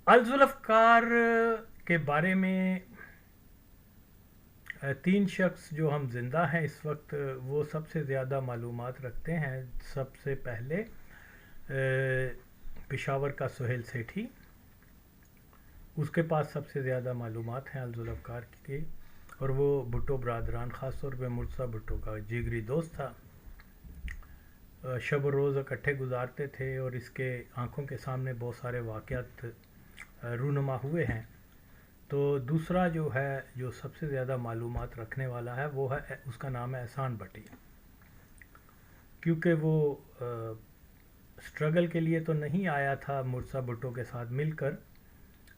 الذوالفقار کے بارے میں تین شخص جو ہم زندہ ہیں اس وقت وہ سب سے زیادہ معلومات رکھتے ہیں. سب سے پہلے پشاور کا سہیل سیٹھی، اس کے پاس سب سے زیادہ معلومات ہیں الذوالفقار کی، اور وہ بھٹو برادران خاص طور پہ مرتضیٰ بھٹو کا جگری دوست تھا. شب و روز اکٹھے گزارتے تھے اور اس کے آنکھوں کے سامنے بہت سارے واقعات رونما ہوئے ہیں. تو دوسرا جو ہے جو سب سے زیادہ معلومات رکھنے والا ہے وہ ہے، اس کا نام ہے احسان بٹی. کیونکہ وہ اسٹرگل کے لیے تو نہیں آیا تھا مرتضیٰ بھٹو کے ساتھ مل کر.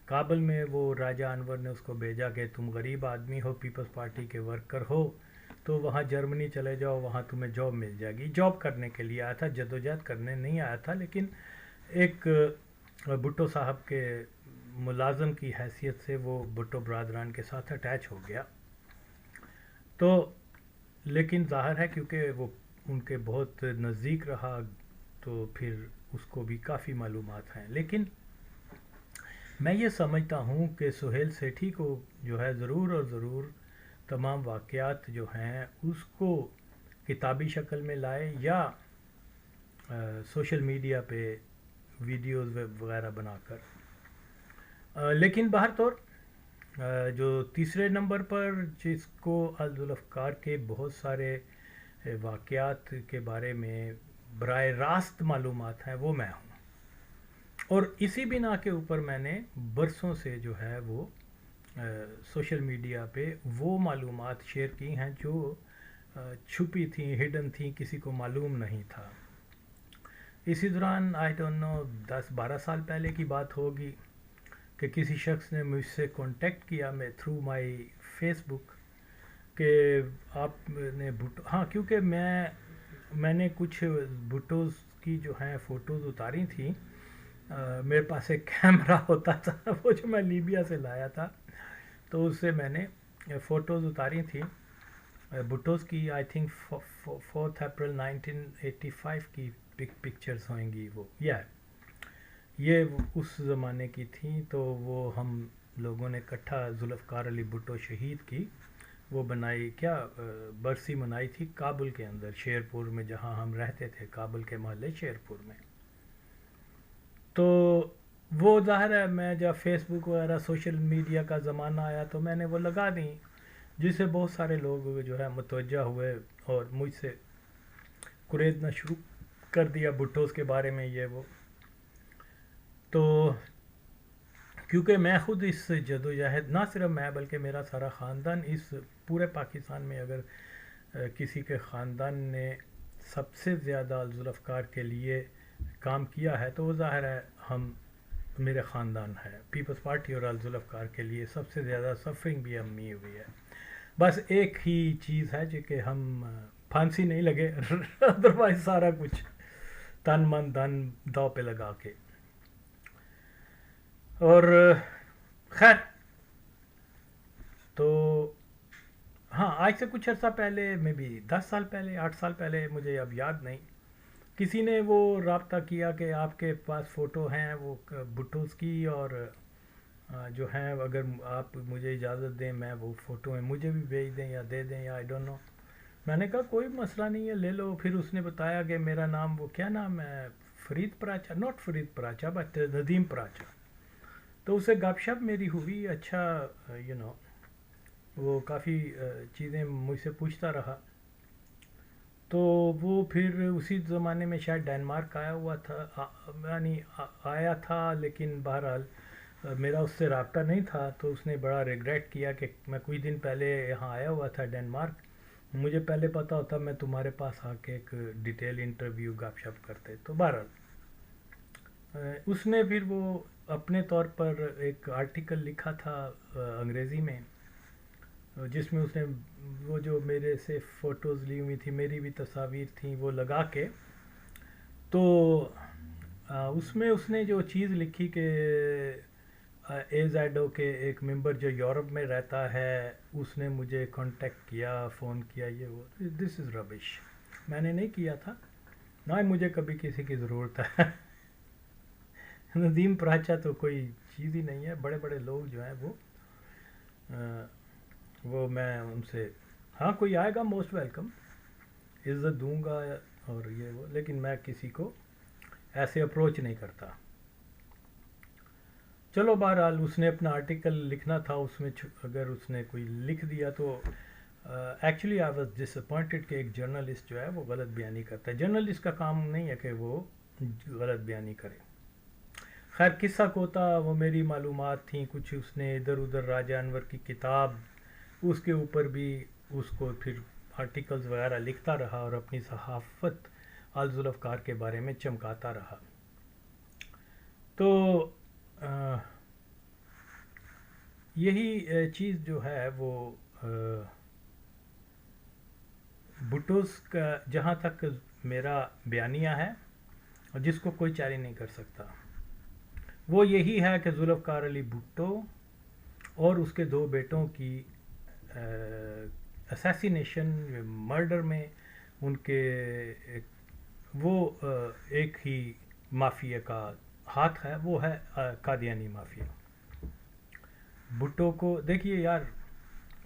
کابل میں وہ راجہ انور نے اس کو بھیجا کہ تم غریب آدمی ہو، پیپلز پارٹی کے ورکر ہو، تو وہاں جرمنی چلے جاؤ، وہاں تمہیں جاب مل جائے گی. جاب کرنے کے لیے آیا تھا، جدوجہد کرنے نہیں آیا تھا، لیکن ایک بھٹو صاحب کے ملازم کی حیثیت سے وہ بھٹو برادران کے ساتھ اٹیچ ہو گیا. تو لیکن ظاہر ہے کیونکہ وہ ان کے بہت نزدیک رہا تو پھر اس کو بھی کافی معلومات ہیں. لیکن میں یہ سمجھتا ہوں کہ سہیل سیٹھی کو جو ہے ضرور اور ضرور تمام واقعات جو ہیں اس کو کتابی شکل میں لائے یا سوشل میڈیا پہ ویڈیوز وغیرہ بنا کر. لیکن بہرطور جو تیسرے نمبر پر جس کو الذوالفقار کے بہت سارے واقعات کے بارے میں براہ راست معلومات ہیں وہ میں ہوں. اور اسی بنا کے اوپر میں نے برسوں سے جو ہے وہ سوشل میڈیا پہ وہ معلومات شیئر کی ہیں جو چھپی تھیں، ہڈن تھیں، کسی کو معلوم نہیں تھا. اسی دوران آئی ڈونٹ نو 10-12 سال پہلے کی بات ہوگی کہ کسی شخص نے مجھ سے کانٹیکٹ کیا میں تھرو مائی فیس بک کہ آپ نے بھٹو، ہاں کیونکہ میں نے کچھ بھٹوز کی جو ہیں فوٹوز اتاری تھیں. میرے پاس ایک کیمرہ ہوتا تھا وہ جو میں لیبیا سے لایا تھا، تو اس سے میں نے فوٹوز اتاری تھیں بھٹوز کی. آئی تھنک 4 اپریل 1985 کی پکچرز ہوئیں گی وہ، یہ اس زمانے کی تھیں. تو وہ ہم لوگوں نے اکٹھا ذوالفقار علی بھٹو شہید کی وہ بنائی، کیا برسی منائی تھی کابل کے اندر، شیرپور میں جہاں ہم رہتے تھے، کابل کے محلے شیرپور میں. تو وہ ظاہر ہے میں جب فیس بک وغیرہ سوشل میڈیا کا زمانہ آیا تو میں نے وہ لگا دیں، جس سے بہت سارے لوگ جو ہے متوجہ ہوئے اور مجھ سے قریدنا شروع کر دیا بھٹوز کے بارے میں یہ وہ. تو کیونکہ میں خود اس جدوجہد، نہ صرف میں بلکہ میرا سارا خاندان، اس پورے پاکستان میں اگر کسی کے خاندان نے سب سے زیادہ الذوالفقار کے لیے کام کیا ہے تو وہ ظاہر ہے میرے خاندان ہے. پیپلز پارٹی اور الذوالفقار کے لیے سب سے زیادہ سفرنگ بھی ہمیں ہوئی ہے. بس ایک ہی چیز ہے جو کہ ہم پھانسی نہیں لگے ادروائز سارا کچھ تن من دھن داؤ پہ لگا کے. اور خیر، تو ہاں آج سے کچھ عرصہ پہلے، میں بھی 10 سال پہلے، 8 سال پہلے، مجھے اب یاد نہیں، کسی نے وہ رابطہ کیا کہ آپ کے پاس فوٹو ہیں وہ بھٹوز کی، اور جو ہیں اگر آپ مجھے اجازت دیں میں وہ فوٹو ہیں مجھے بھی بھیج دیں یا دے دیں یا آئی ڈونٹ نو. میں نے کہا کوئی مسئلہ نہیں ہے، لے لو. پھر اس نے بتایا کہ میرا نام وہ کیا نام ہے، فرید پراچا، ناٹ فرید پراچا بٹ ندیم پراچا. تو اسے گپ شپ میری ہوئی، اچھا وہ کافی چیزیں مجھ سے پوچھتا رہا. تو وہ پھر اسی زمانے میں شاید ڈینمارک آیا ہوا تھا، یعنی آیا تھا، لیکن بہرحال میرا اس سے رابطہ نہیں تھا. تو اس نے بڑا ریگریٹ کیا کہ میں کچھ دن پہلے یہاں آیا ہوا تھا ڈینمارک، مجھے پہلے پتا ہوتا میں تمہارے پاس آ کے ایک ڈیٹیل انٹرویو گپ شپ کرتے. تو بہرحال اس نے پھر وہ اپنے طور پر ایک آرٹیکل لکھا تھا انگریزی میں، جس میں اس نے وہ جو میرے سے فوٹوز لی ہوئی تھی، میری بھی تصاویر تھیں وہ لگا کے. تو اس میں اس نے جو چیز لکھی کہ اے زیڈ او کے ایک ممبر جو یورپ میں رہتا ہے اس نے مجھے کانٹیکٹ کیا، فون کیا، یہ وہ. دس از ربش، میں نے نہیں کیا تھا، نہ مجھے کبھی کسی کی ضرورت ہے. ندیم پراچا تو کوئی چیز ہی نہیں ہے. بڑے بڑے لوگ جو ہیں وہ میں ان سے ہاں کوئی آئے گا موسٹ ویلکم, عزت دوں گا اور یہ وہ, لیکن میں کسی کو ایسے اپروچ نہیں کرتا. چلو بہرحال اس نے اپنا آرٹیکل لکھنا تھا, اس میں اگر اس نے کوئی لکھ دیا تو ایکچولی آئی واز ڈس اپوائنٹڈ کہ ایک جرنلسٹ جو ہے وہ غلط بیانی کرتا ہے. جرنلسٹ کا کام نہیں ہے کہ وہ غلط بیانی کرے. خیر قصہ کوتا وہ میری معلومات تھیں کچھ, اس نے ادھر ادھر راجہ انور کی کتاب, اس کے اوپر بھی اس کو پھر آرٹیکلز وغیرہ لکھتا رہا اور اپنی صحافت آل ذوالفقار کے بارے میں چمکاتا رہا. تو یہی چیز جو ہے وہ بھٹوس کا جہاں تک میرا بیانیہ ہے اور جس کو کوئی چیلنج نہیں کر سکتا, وہ یہی ہے کہ ذوالفقار علی بھٹو اور اس کے 2 بیٹوں کی اسیسینیشن مرڈر میں ان کے وہ ایک ہی مافیا کا ہاتھ ہے, وہ ہے قادیانی مافیا. بھٹو کو دیکھیے یار,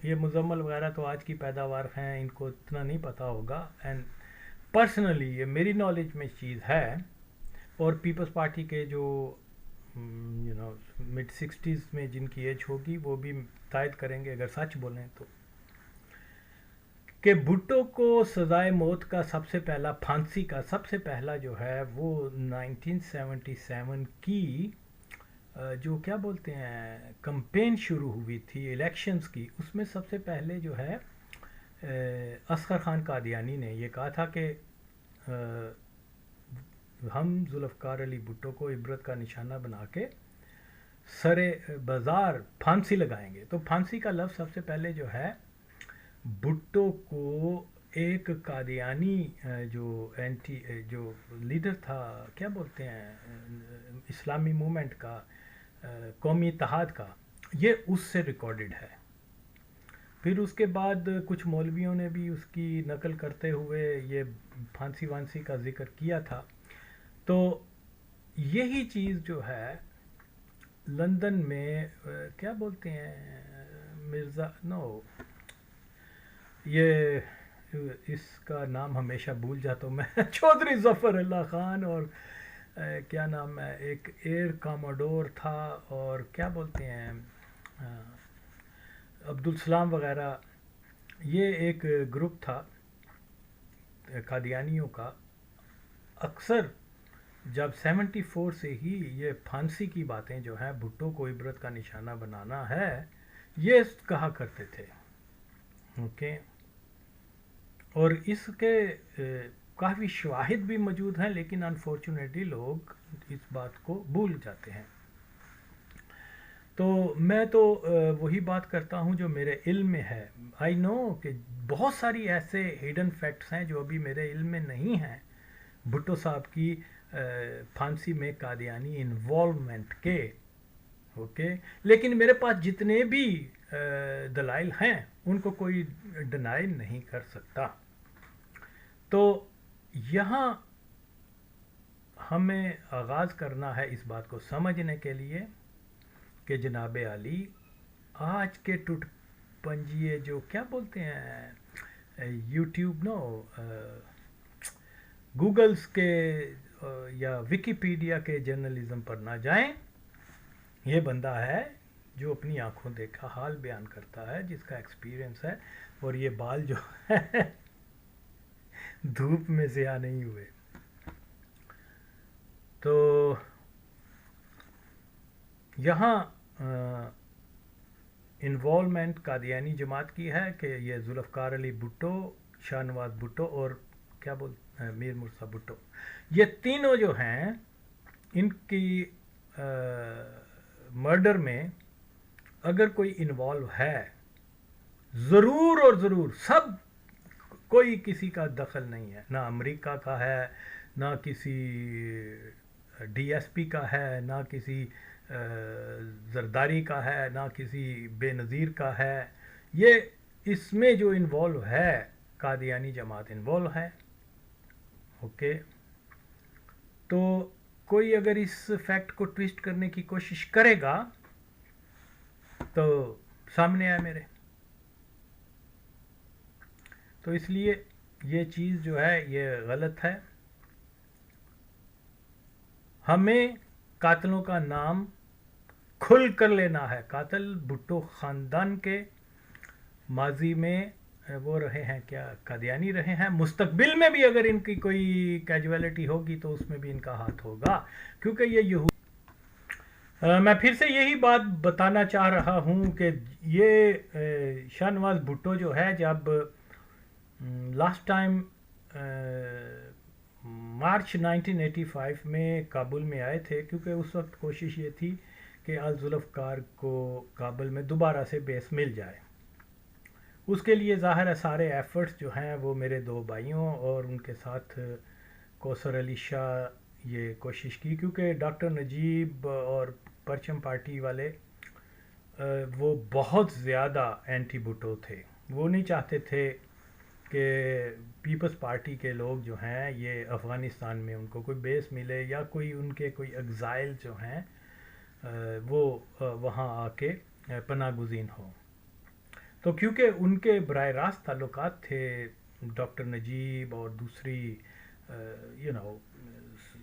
یہ مزمل وغیرہ تو آج کی پیداوار ہیں, ان کو اتنا نہیں پتہ ہوگا. اینڈ پرسنلی یہ میری نالج میں چیز ہے, اور پیپلز پارٹی کے جو مڈ 60s میں جن کی ایج ہوگی وہ بھی تائید کریں گے اگر سچ بولیں تو, کہ بھٹو کو سزائے موت کا سب سے پہلا, پھانسی کا سب سے پہلا جو ہے وہ 1977 کی جو کیا بولتے ہیں کمپین شروع ہوئی تھی الیکشنز کی, اس میں سب سے پہلے جو ہے اصغر خان قادیانی نے یہ کہا تھا کہ ہم ذوالفقار علی بھٹو کو عبرت کا نشانہ بنا کے سر بازار پھانسی لگائیں گے. تو پھانسی کا لفظ سب سے پہلے جو ہے بھٹو کو ایک قادیانی جو لیڈر تھا, کیا بولتے ہیں, اسلامی موومنٹ کا, قومی اتحاد کا, یہ اس سے ریکارڈڈ ہے. پھر اس کے بعد کچھ مولویوں نے بھی اس کی نقل کرتے ہوئے یہ پھانسی وانسی کا ذکر کیا تھا. تو یہی چیز جو ہے لندن میں کیا بولتے ہیں مرزا یہ اس کا نام ہمیشہ بھول جاتا ہوں میں, چودھری ظفر اللہ خان, اور کیا نام ہے ایک ایئر کاموڈور تھا, اور کیا بولتے ہیں عبدالسلام وغیرہ, یہ ایک گروپ تھا قادیانیوں کا. اکثر جب 74 سے ہی یہ پھانسی کی باتیں جو ہیں بھٹو کو عبرت کا نشانہ بنانا ہے یہ کہا کرتے تھے. اوکے, اور اس کے کافی شواہد بھی موجود ہیں, لیکن انفارچونیٹلی لوگ اس بات کو بھول جاتے ہیں. تو میں تو وہی بات کرتا ہوں جو میرے علم میں ہے. آئی نو کہ بہت ساری ایسے ہڈن فیکٹس ہیں جو ابھی میرے علم میں نہیں ہیں بھٹو صاحب کی پھانسی میں قادیانی انوالومنٹ کے. اوکے, لیکن میرے پاس جتنے بھی دلائل ہیں ان کو کوئی ڈینائی نہیں کر سکتا. تو یہاں ہمیں آغاز کرنا ہے اس بات کو سمجھنے کے لیے کہ جناب علی آج کے ٹوٹ پنجیے جو کیا بولتے ہیں یوٹیوب گوگلز کے یا ویکیپیڈیا کے جرنلزم پر نہ جائیں. یہ بندہ ہے جو اپنی آنکھوں دیکھا حال بیان کرتا ہے, جس کا ایکسپیرینس ہے, اور یہ بال جو ہے دھوپ میں سیاہ نہیں ہوئے. تو یہاں انوالومنٹ قادیانی جماعت کی ہے کہ یہ ذوالفقار علی بھٹو, شاہ نواز بھٹو اور کیا میر مرزا بھٹو, یہ تینوں جو ہیں ان کی مرڈر میں اگر کوئی انوالو ہے ضرور اور ضرور, سب کوئی کسی کا دخل نہیں ہے, نہ امریکہ کا ہے, نہ کسی ڈی ایس پی کا ہے, نہ کسی زرداری کا ہے, نہ کسی بے نظیر کا ہے. یہ اس میں جو انوالو ہے قادیانی جماعت انوالو ہے. اوکے, تو کوئی اگر اس فیکٹ کو ٹویسٹ کرنے کی کوشش کرے گا تو سامنے آئے میرے. تو اس لیے یہ چیز جو ہے یہ غلط ہے. ہمیں قاتلوں کا نام کھل کر لینا ہے. قاتل بھٹو خاندان کے ماضی میں وہ رہے ہیں کیا قادیانی رہے ہیں. مستقبل میں بھی اگر ان کی کوئی کیجویلٹی ہوگی تو اس میں بھی ان کا ہاتھ ہوگا کیونکہ یہ میں پھر سے یہی بات بتانا چاہ رہا ہوں کہ یہ شاہ نواز بھٹو جو ہے جب لاسٹ ٹائم مارچ 1985 میں کابل میں آئے تھے کیونکہ اس وقت کوشش یہ تھی کہ ذوالفقار کو کابل میں دوبارہ سے بیس مل جائے. اس کے لیے ظاہر ہے سارے ایفرٹس جو ہیں وہ میرے دو بھائیوں اور ان کے ساتھ کوثر علی شاہ یہ کوشش کی کیونکہ ڈاکٹر نجیب اور پرچم پارٹی والے وہ بہت زیادہ اینٹی بھٹو تھے. وہ نہیں چاہتے تھے کہ پیپلز پارٹی کے لوگ جو ہیں یہ افغانستان میں ان کو کوئی بیس ملے یا کوئی ان کے کوئی ایگزائل جو ہیں وہ وہاں آ کے پناہ گزین ہوں. تو کیونکہ ان کے براہ راست تعلقات تھے ڈاکٹر نجیب اور دوسری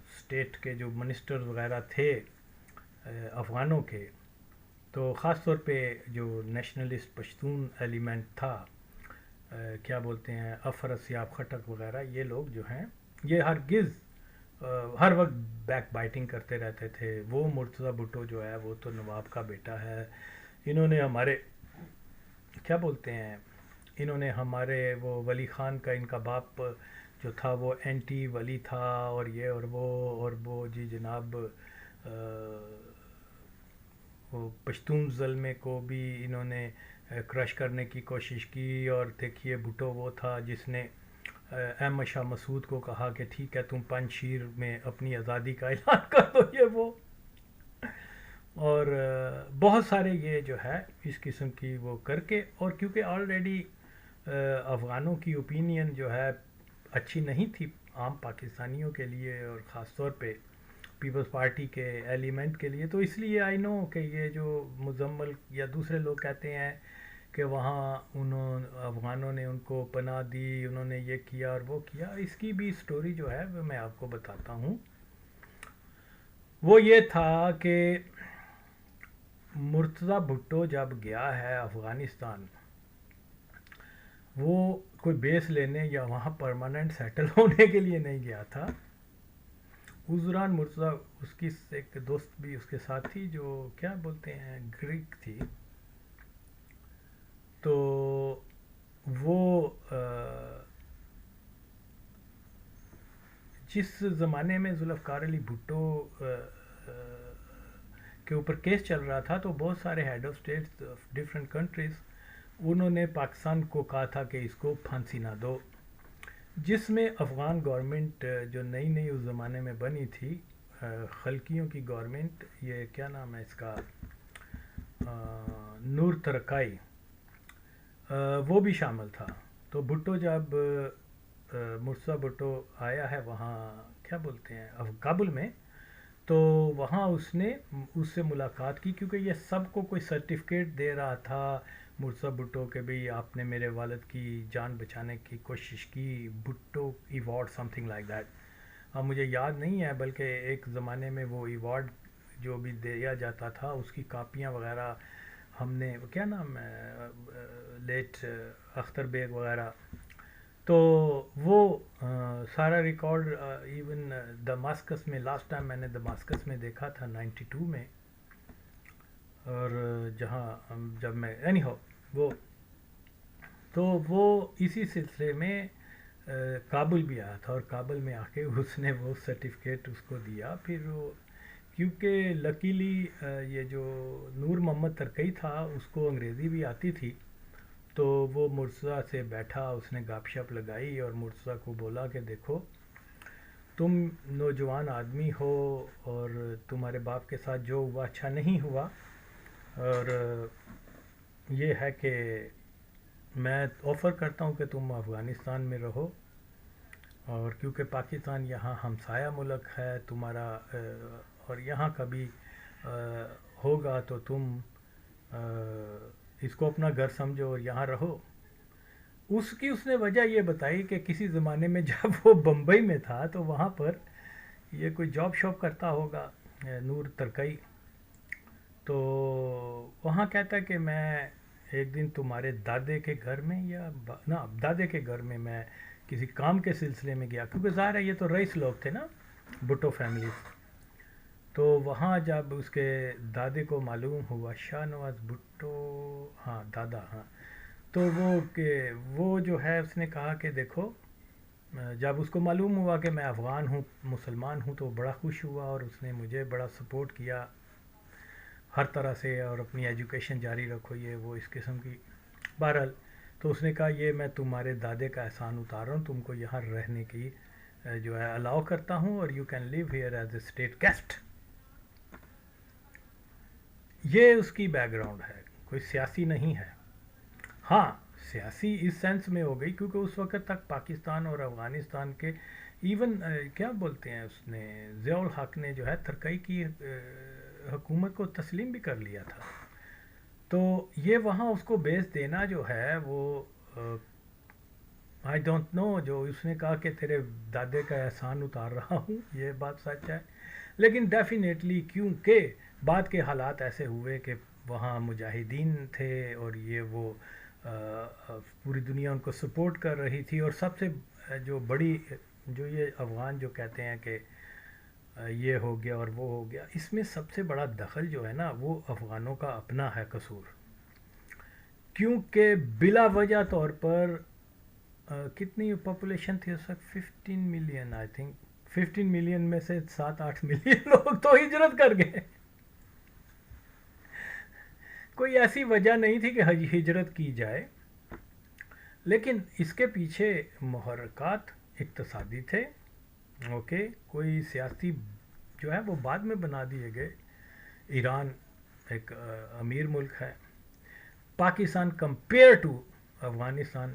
اسٹیٹ کے جو منسٹر وغیرہ تھے افغانوں کے, تو خاص طور پہ جو نیشنلسٹ پشتون ایلیمنٹ تھا کیا بولتے ہیں افراسیاب خٹک وغیرہ, یہ لوگ جو ہیں یہ ہرگز ہر وقت بیک بائٹنگ کرتے رہتے تھے. وہ مرتضیٰ بھٹو جو ہے وہ تو نواب کا بیٹا ہے, انہوں نے ہمارے کیا بولتے ہیں انہوں نے ہمارے وہ ولی خان کا ان کا باپ جو تھا وہ اینٹی ولی تھا اور یہ اور وہ جی جناب وہ پشتون ظلمے کو بھی انہوں نے کرش کرنے کی کوشش کی. اور دیکھیے بھٹو وہ تھا جس نے احمد شاہ مسعود کو کہا کہ ٹھیک ہے تم پنج شیر میں اپنی آزادی کا اعلان کر دو یہ وہ, اور بہت سارے یہ جو ہے اس قسم کی وہ کر کے. اور کیونکہ آلریڈی افغانوں کی اوپینین جو ہے اچھی نہیں تھی عام پاکستانیوں کے لیے اور خاص طور پہ پیپلز پارٹی کے ایلیمنٹ کے لیے, تو اس لیے آئی نو کہ یہ جو مزمل یا دوسرے لوگ کہتے ہیں کہ وہاں افغانوں نے ان کو پناہ دی, انہوں نے یہ کیا اور وہ کیا, اس کی بھی سٹوری جو ہے وہ میں آپ کو بتاتا ہوں. وہ یہ تھا کہ مرتضیٰ بھٹو جب گیا ہے افغانستان وہ کوئی بیس لینے یا وہاں پرماننٹ سیٹل ہونے کے لیے نہیں گیا تھا. اس دوران مرتضیٰ اس کی ایک دوست بھی اس کے ساتھ تھی جو کیا بولتے ہیں گریک تھی, تو وہ جس زمانے میں ذوالفقار علی بھٹو کے اوپر کیس چل رہا تھا تو بہت سارے head of states different countries انہوں نے پاکستان کو کہا تھا کہ اس کو پھانسی نہ دو, جس میں افغان گورنمنٹ جو نئی اس زمانے میں بنی تھی خلقیوں کی گورنمنٹ, یہ کیا نام ہے اس کا نور ترکائی, وہ بھی شامل تھا. تو بھٹو جب مرتضیٰ بھٹو آیا ہے وہاں کیا بولتے ہیں کابل میں, تو وہاں اس نے اس سے ملاقات کی کیونکہ یہ سب کو کوئی سرٹیفکیٹ دے رہا تھا مرتضیٰ بھٹو کہ بھئی آپ نے میرے والد کی جان بچانے کی کوشش کی, Bhutto award some thing like that. اب مجھے یاد نہیں ہے بلکہ ایک زمانے میں وہ ایوارڈ جو بھی دیا جاتا تھا اس کی کاپیاں وغیرہ ہم نے کیا نام ہے لیٹ اختر بیگ وغیرہ, تو وہ سارا ریکارڈ ایون دماسکس میں لاسٹ ٹائم میں نے دماسکس میں دیکھا تھا 92 میں, اور جہاں جب میں اینی ہو وہ اسی سلسلے میں کابل بھی آیا تھا اور کابل میں آ کے اس نے وہ سرٹیفکیٹ اس کو دیا. پھر وہ کیونکہ لکیلی یہ جو نور محمد ترکئی تھا اس کو انگریزی بھی آتی تھی, تو وہ مرتضیٰ سے بیٹھا, اس نے گپ شپ لگائی اور مرتضیٰ کو بولا کہ دیکھو تم نوجوان آدمی ہو اور تمہارے باپ کے ساتھ جو ہوا اچھا نہیں ہوا, اور یہ ہے کہ میں آفر کرتا ہوں کہ تم افغانستان میں رہو اور کیونکہ پاکستان یہاں ہمسایہ ملک ہے تمہارا، اور یہاں کبھی ہوگا تو تم اس کو اپنا گھر سمجھو اور یہاں رہو. اس نے وجہ یہ بتائی کہ کسی زمانے میں جب وہ بمبئی میں تھا تو وہاں پر یہ کوئی جاب شاپ کرتا ہوگا، نور ترکئی. تو وہاں کہتا ہے کہ میں ایک دن تمہارے دادے کے گھر میں نا دادے کے گھر میں کسی کام کے سلسلے میں گیا، کیونکہ ظاہر ہے یہ تو رئیس لوگ تھے نا، بھٹو فیملی. تو وہاں جب اس کے دادے کو معلوم ہوا، شاہ نواز بھٹو، ہاں دادا، ہاں، تو وہ جو ہے اس نے کہا کہ دیکھو، جب اس کو معلوم ہوا کہ میں افغان ہوں، مسلمان ہوں، تو بڑا خوش ہوا اور اس نے مجھے بڑا سپورٹ کیا ہر طرح سے، اور اپنی ایجوکیشن جاری رکھو، یہ وہ اس قسم کی. بہرحال تو اس نے کہا یہ میں تمہارے دادے کا احسان اتار رہا ہوں، تم کو یہاں رہنے کی جو ہے الاؤ کرتا ہوں، اور you can leave here as a state guest. یہ اس کی بیک گراؤنڈ ہے، کوئی سیاسی نہیں ہے. ہاں سیاسی اس سینس میں ہو گئی کیونکہ اس وقت تک پاکستان اور افغانستان کے ایون کیا بولتے ہیں، اس نے ضیاء الحق نے جو ہے ترکی کی حکومت کو تسلیم بھی کر لیا تھا. تو یہ وہاں اس کو بیس دینا جو ہے وہ آئی ڈونٹ نو، جو اس نے کہا کہ تیرے دادے کا احسان اتار رہا ہوں، یہ بات سچ ہے. لیکن ڈیفینیٹلی کیونکہ بعد کے حالات ایسے ہوئے کہ وہاں مجاہدین تھے اور یہ وہ پوری دنیا ان کو سپورٹ کر رہی تھی. اور سب سے جو بڑی جو یہ افغان جو کہتے ہیں کہ یہ ہو گیا اور وہ ہو گیا، اس میں سب سے بڑا دخل جو ہے نا وہ افغانوں کا اپنا ہے قصور. کیونکہ بلا وجہ طور پر کتنی پاپولیشن تھی اس وقت، 15 ملین، آئی تھنک 15 ملین میں سے 7-8 ملین لوگ تو ہجرت کر گئے. کوئی ایسی وجہ نہیں تھی کہ ہجرت کی جائے، لیکن اس کے پیچھے محرکات اقتصادی تھے. اوکے، کوئی سیاسی جو ہے وہ بعد میں بنا دیے گئے. ایران ایک امیر ملک ہے. پاکستان کمپیئر ٹو افغانستان،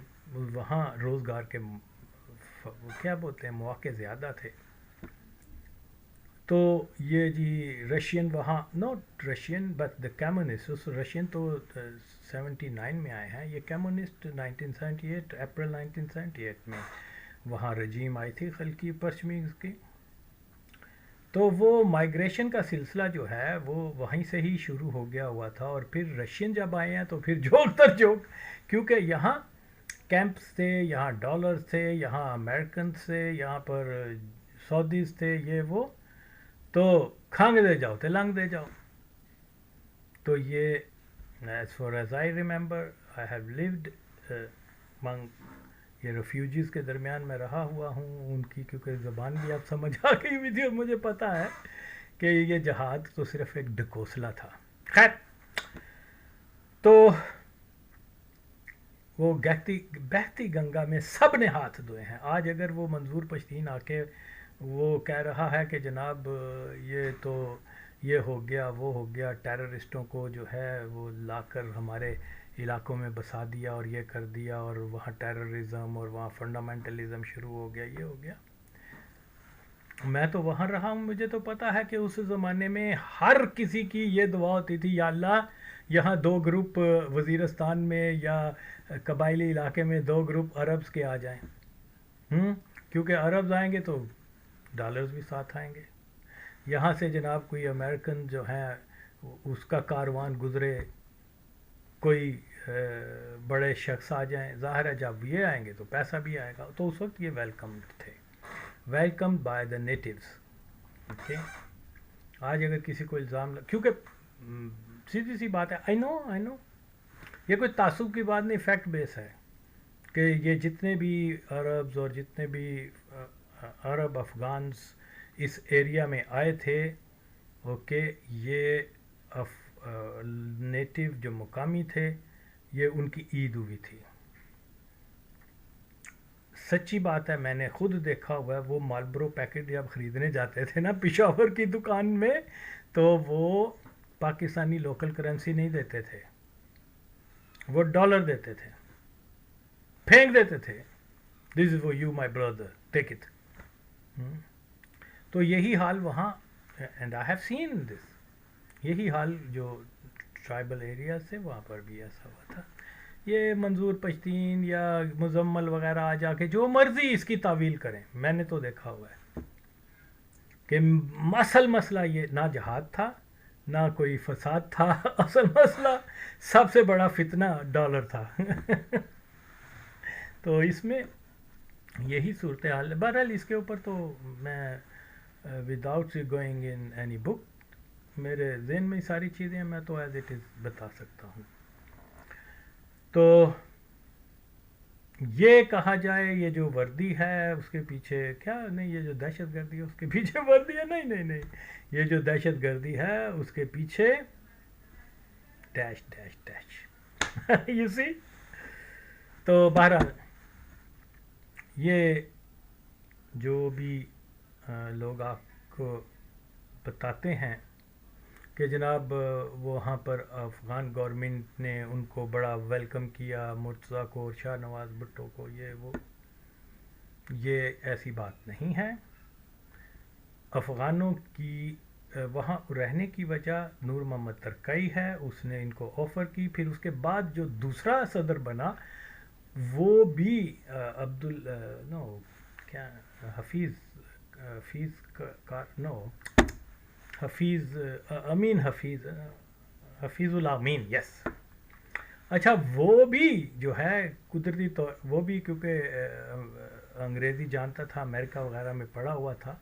وہاں روزگار کے کیا بولتے ہیں مواقع زیادہ تھے. تو یہ جی رشین وہاں، not Russian but the communist, اس رشین تو 79 میں آئے ہیں، یہ کمیونسٹ 1978 اپریل 1978 میں وہاں رجیم آئی تھی خلقی پشمیز کی. تو وہ مائیگریشن کا سلسلہ جو ہے وہ وہیں سے ہی شروع ہو گیا ہوا تھا. اور پھر رشین جب آئے ہیں تو پھر جوک تر جوک، کیونکہ یہاں کیمپس تھے، یہاں ڈالرز تھے، یہاں امریکنز تھے، یہاں پر سعودیز تھے، یہ وہ، تو کھانگ دے جاؤ تے لنگ دے جاؤ. تو یہ as far as I remember I have lived منگ یہ ریفیوجیز کے درمیان میں رہا ہوا ہوں، ان کی کیونکہ زبان بھی اب سمجھ آ گئی ہوئی تھی، اور مجھے پتہ ہے کہ یہ جہاد تو صرف ایک ڈکوسلا تھا. خیر، تو وہ بہتی گنگا میں سب نے ہاتھ دھوئے ہیں. آج اگر وہ منظور پشتین آ کے وہ کہہ رہا ہے کہ جناب یہ تو یہ ہو گیا وہ ہو گیا، ٹیررسٹوں کو جو ہے وہ لا کر ہمارے علاقوں میں بسا دیا اور یہ کر دیا، اور وہاں ٹیررزم اور وہاں فنڈامنٹلزم شروع ہو گیا، یہ ہو گیا. میں تو وہاں رہا ہوں، مجھے تو پتہ ہے کہ اس زمانے میں ہر کسی کی یہ دعا ہوتی تھی، یا اللہ یہاں 2 گروپ وزیرستان میں یا قبائلی علاقے میں 2 گروپ عربز کے آ جائیں، کیونکہ عربز آئیں گے تو ڈالرز بھی ساتھ آئیں گے. یہاں سے جناب کوئی امریکن جو ہیں اس کا کاروان گزرے، کوئی بڑے شخص آ جائیں، ظاہر ہے جب یہ آئیں گے تو پیسہ بھی آئے گا. تو اس وقت یہ ویلکم تھے، welcome by the natives. Okay, آج اگر کسی کو الزام کیونکہ سیدھی سی بات ہے، آئی نو یہ کوئی تعصب کی بات نہیں، فیکٹ بیس ہے کہ یہ جتنے بھی عربز اور جتنے بھی عرب افغانز اس ایریا میں آئے تھے، اوکے، یہ نیٹیو جو مقامی تھے، یہ ان کی عید ہوئی تھی. سچی بات ہے، میں نے خود دیکھا ہوا ہے. وہ مالبرو پیکٹ جب خریدنے جاتے تھے نا پشاور کی دکان میں، تو وہ پاکستانی لوکل کرنسی نہیں دیتے تھے، وہ ڈالر دیتے تھے، پھینک دیتے تھے. This is for you my brother. Take it. تو یہی حال وہاں, اینڈ آئی ہیو سین دس, یہی حال جو ٹرائبل ایریاز سے وہاں پر بھی ایسا ہوا تھا. یہ منظور پشتین یا مزمل وغیرہ آ جا کے جو مرضی اس کی تعویل کریں, میں نے تو دیکھا ہوا ہے کہ مسئلہ یہ نہ جہاد تھا نہ کوئی فساد تھا, اصل مسئلہ سب سے بڑا فتنہ ڈالر تھا. تو اس میں یہی صورتحال ہے. بہرحال اس کے اوپر تو میں without going in any book, میرے ذہن میں ساری چیزیں ہیں, میں تو ایز اٹ از بتا سکتا ہوں. تو یہ کہا جائے یہ جو وردی ہے اس کے پیچھے کیا نہیں, یہ جو دہشت گردی ہے اس کے پیچھے وردی ہے, نہیں, یہ جو دہشت گردی ہے اس کے پیچھے ڈیش ڈیش ڈیش یو سی. تو بہرحال یہ جو بھی لوگ آپ کو بتاتے ہیں کہ جناب وہاں پر افغان گورنمنٹ نے ان کو بڑا ویلکم کیا, مرتضیٰ کو اور شاہ نواز بھٹو کو, یہ وہ, یہ ایسی بات نہیں ہے. افغانوں کی وہاں رہنے کی وجہ نور محمد ترکئی ہے, اس نے ان کو آفر کی. پھر اس کے بعد جو دوسرا صدر بنا وہ بھی حفیظ اللہ امین, یس. اچھا, وہ بھی جو ہے قدرتی طور وہ بھی کیونکہ انگریزی جانتا تھا, امریکہ وغیرہ میں پڑھا ہوا تھا,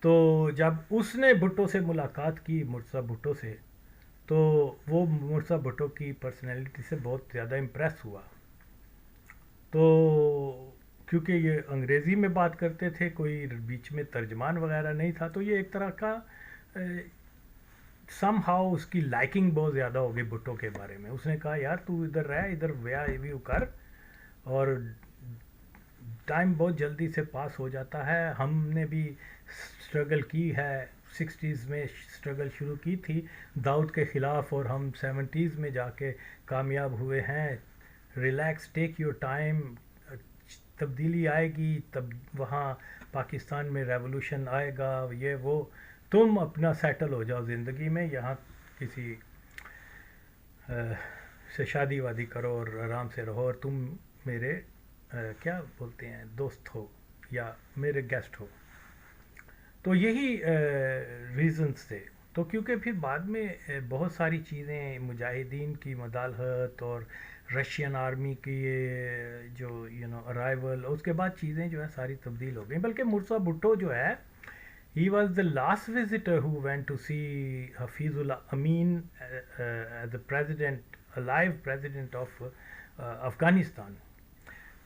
تو جب اس نے بھٹو سے ملاقات کی, مرتضیٰ بھٹو سے, تو وہ مرتضیٰ بھٹو کی پرسنالٹی سے بہت زیادہ امپریس ہوا. تو کیونکہ یہ انگریزی میں بات کرتے تھے, کوئی بیچ میں ترجمان وغیرہ نہیں تھا, تو یہ ایک طرح کا سم ہاؤ اس کی لائکنگ بہت زیادہ ہو گئی بھٹو کے بارے میں. اس نے کہا یار تو ادھر رہ, ادھر ویو کر, اور ٹائم بہت جلدی سے پاس ہو جاتا ہے. ہم نے بھی اسٹرگل کی ہے, 60s میں اسٹرگل شروع کی تھی داؤد کے خلاف, اور ہم 70s میں جا کے کامیاب ہوئے ہیں. ریلیکس, ٹیک یور ٹائم, تبدیلی آئے گی, تب وہاں پاکستان میں ریولوشن آئے گا, یہ وہ, تم اپنا سیٹل ہو جاؤ زندگی میں, یہاں کسی سے شادی وادی کرو اور آرام سے رہو, اور تم میرے کیا بولتے ہیں دوست ہو یا میرے گیسٹ ہو. تو یہی ریزنز تھے. تو کیونکہ پھر بعد میں بہت ساری چیزیں, مجاہدین کی مداخلت اور رشین آرمی کی جو ارائیول, اس کے بعد چیزیں جو ہے ساری تبدیل ہو گئیں. بلکہ مرتضیٰ بھٹو جو ہے, he was the last visitor who went to see Hafizullah Amin as the president, alive president of Afghanistan.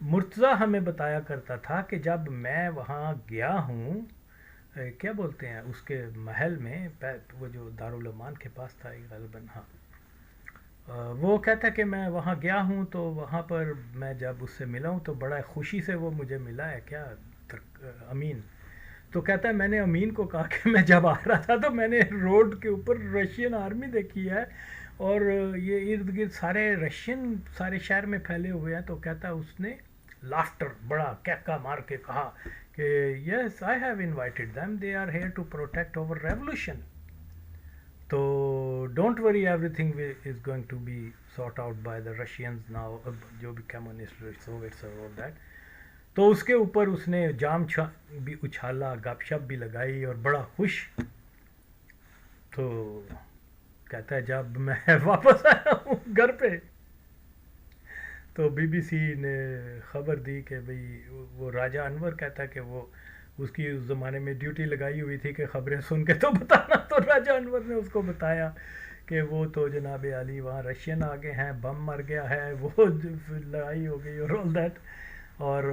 Murtaza ہمیں بتایا کرتا تھا کہ جب میں وہاں گیا ہوں, کیا بولتے ہیں اس کے محل میں, وہ جو دارالعمان کے پاس تھا غالباً, ہاں, وہ کہتا کہ میں وہاں گیا ہوں, تو وہاں پر میں جب اس سے ملا ہوں تو بڑا خوشی سے وہ مجھے ملا ہے, کیا امین. تو کہتا ہے میں نے امین کو کہا کہ میں جب آ رہا تھا تو میں نے روڈ کے اوپر رشین آرمی دیکھی ہے, اور یہ ارد گرد سارے رشین سارے شہر میں پھیلے ہوئے ہیں. تو کہتا ہے اس نے لافٹر بڑا کہکا مار کے کہا کہ yes I have invited them, they are here to protect our revolution, تو don't worry everything is going to be sort out by the Russians now, جو بھی کمیونسٹ سوویٹس اور آل دیٹ. تو اس کے اوپر اس نے جام بھی اچھالا, گپ شپ بھی لگائی, اور بڑا خوش. تو کہتا ہے جب میں واپس آیا ہوں گھر پہ تو بی بی سی نے خبر دی کہ بھئی وہ راجہ انور کہتا ہے کہ وہ اس کی اس زمانے میں ڈیوٹی لگائی ہوئی تھی کہ خبریں سن کے تو بتانا. تو راجہ انور نے اس کو بتایا کہ وہ تو جناب علی وہاں رشین آگے ہیں, بم مر گیا ہے, وہ لڑائی ہو گئی اور آل دیٹ, اور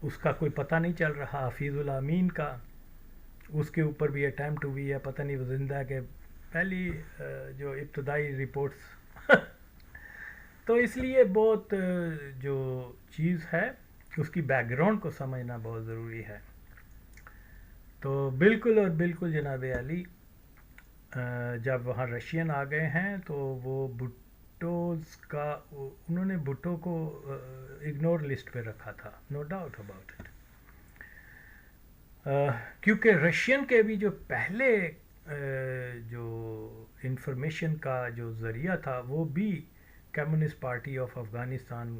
اس کا کوئی پتہ نہیں چل رہا. حفیظ اللہ امین کا, اس کے اوپر بھی اٹیمپٹ ہوئی ہے, پتہ نہیں وہ زندہ ہے کہ پہلی جو ابتدائی رپورٹس. تو اس لیے بہت جو چیز ہے اس کی بیک گراؤنڈ کو سمجھنا بہت ضروری ہے. تو بالکل اور بالکل جناب علی جب وہاں رشین آ گئے ہیں تو وہ بھٹوز کا, انہوں نے بھٹو کو اگنور لسٹ پہ رکھا تھا, نو ڈاؤٹ اباؤٹ اٹ. کیونکہ رشین کے بھی جو پہلے جو انفارمیشن کا جو ذریعہ تھا وہ بھی کمیونسٹ پارٹی آف افغانستان،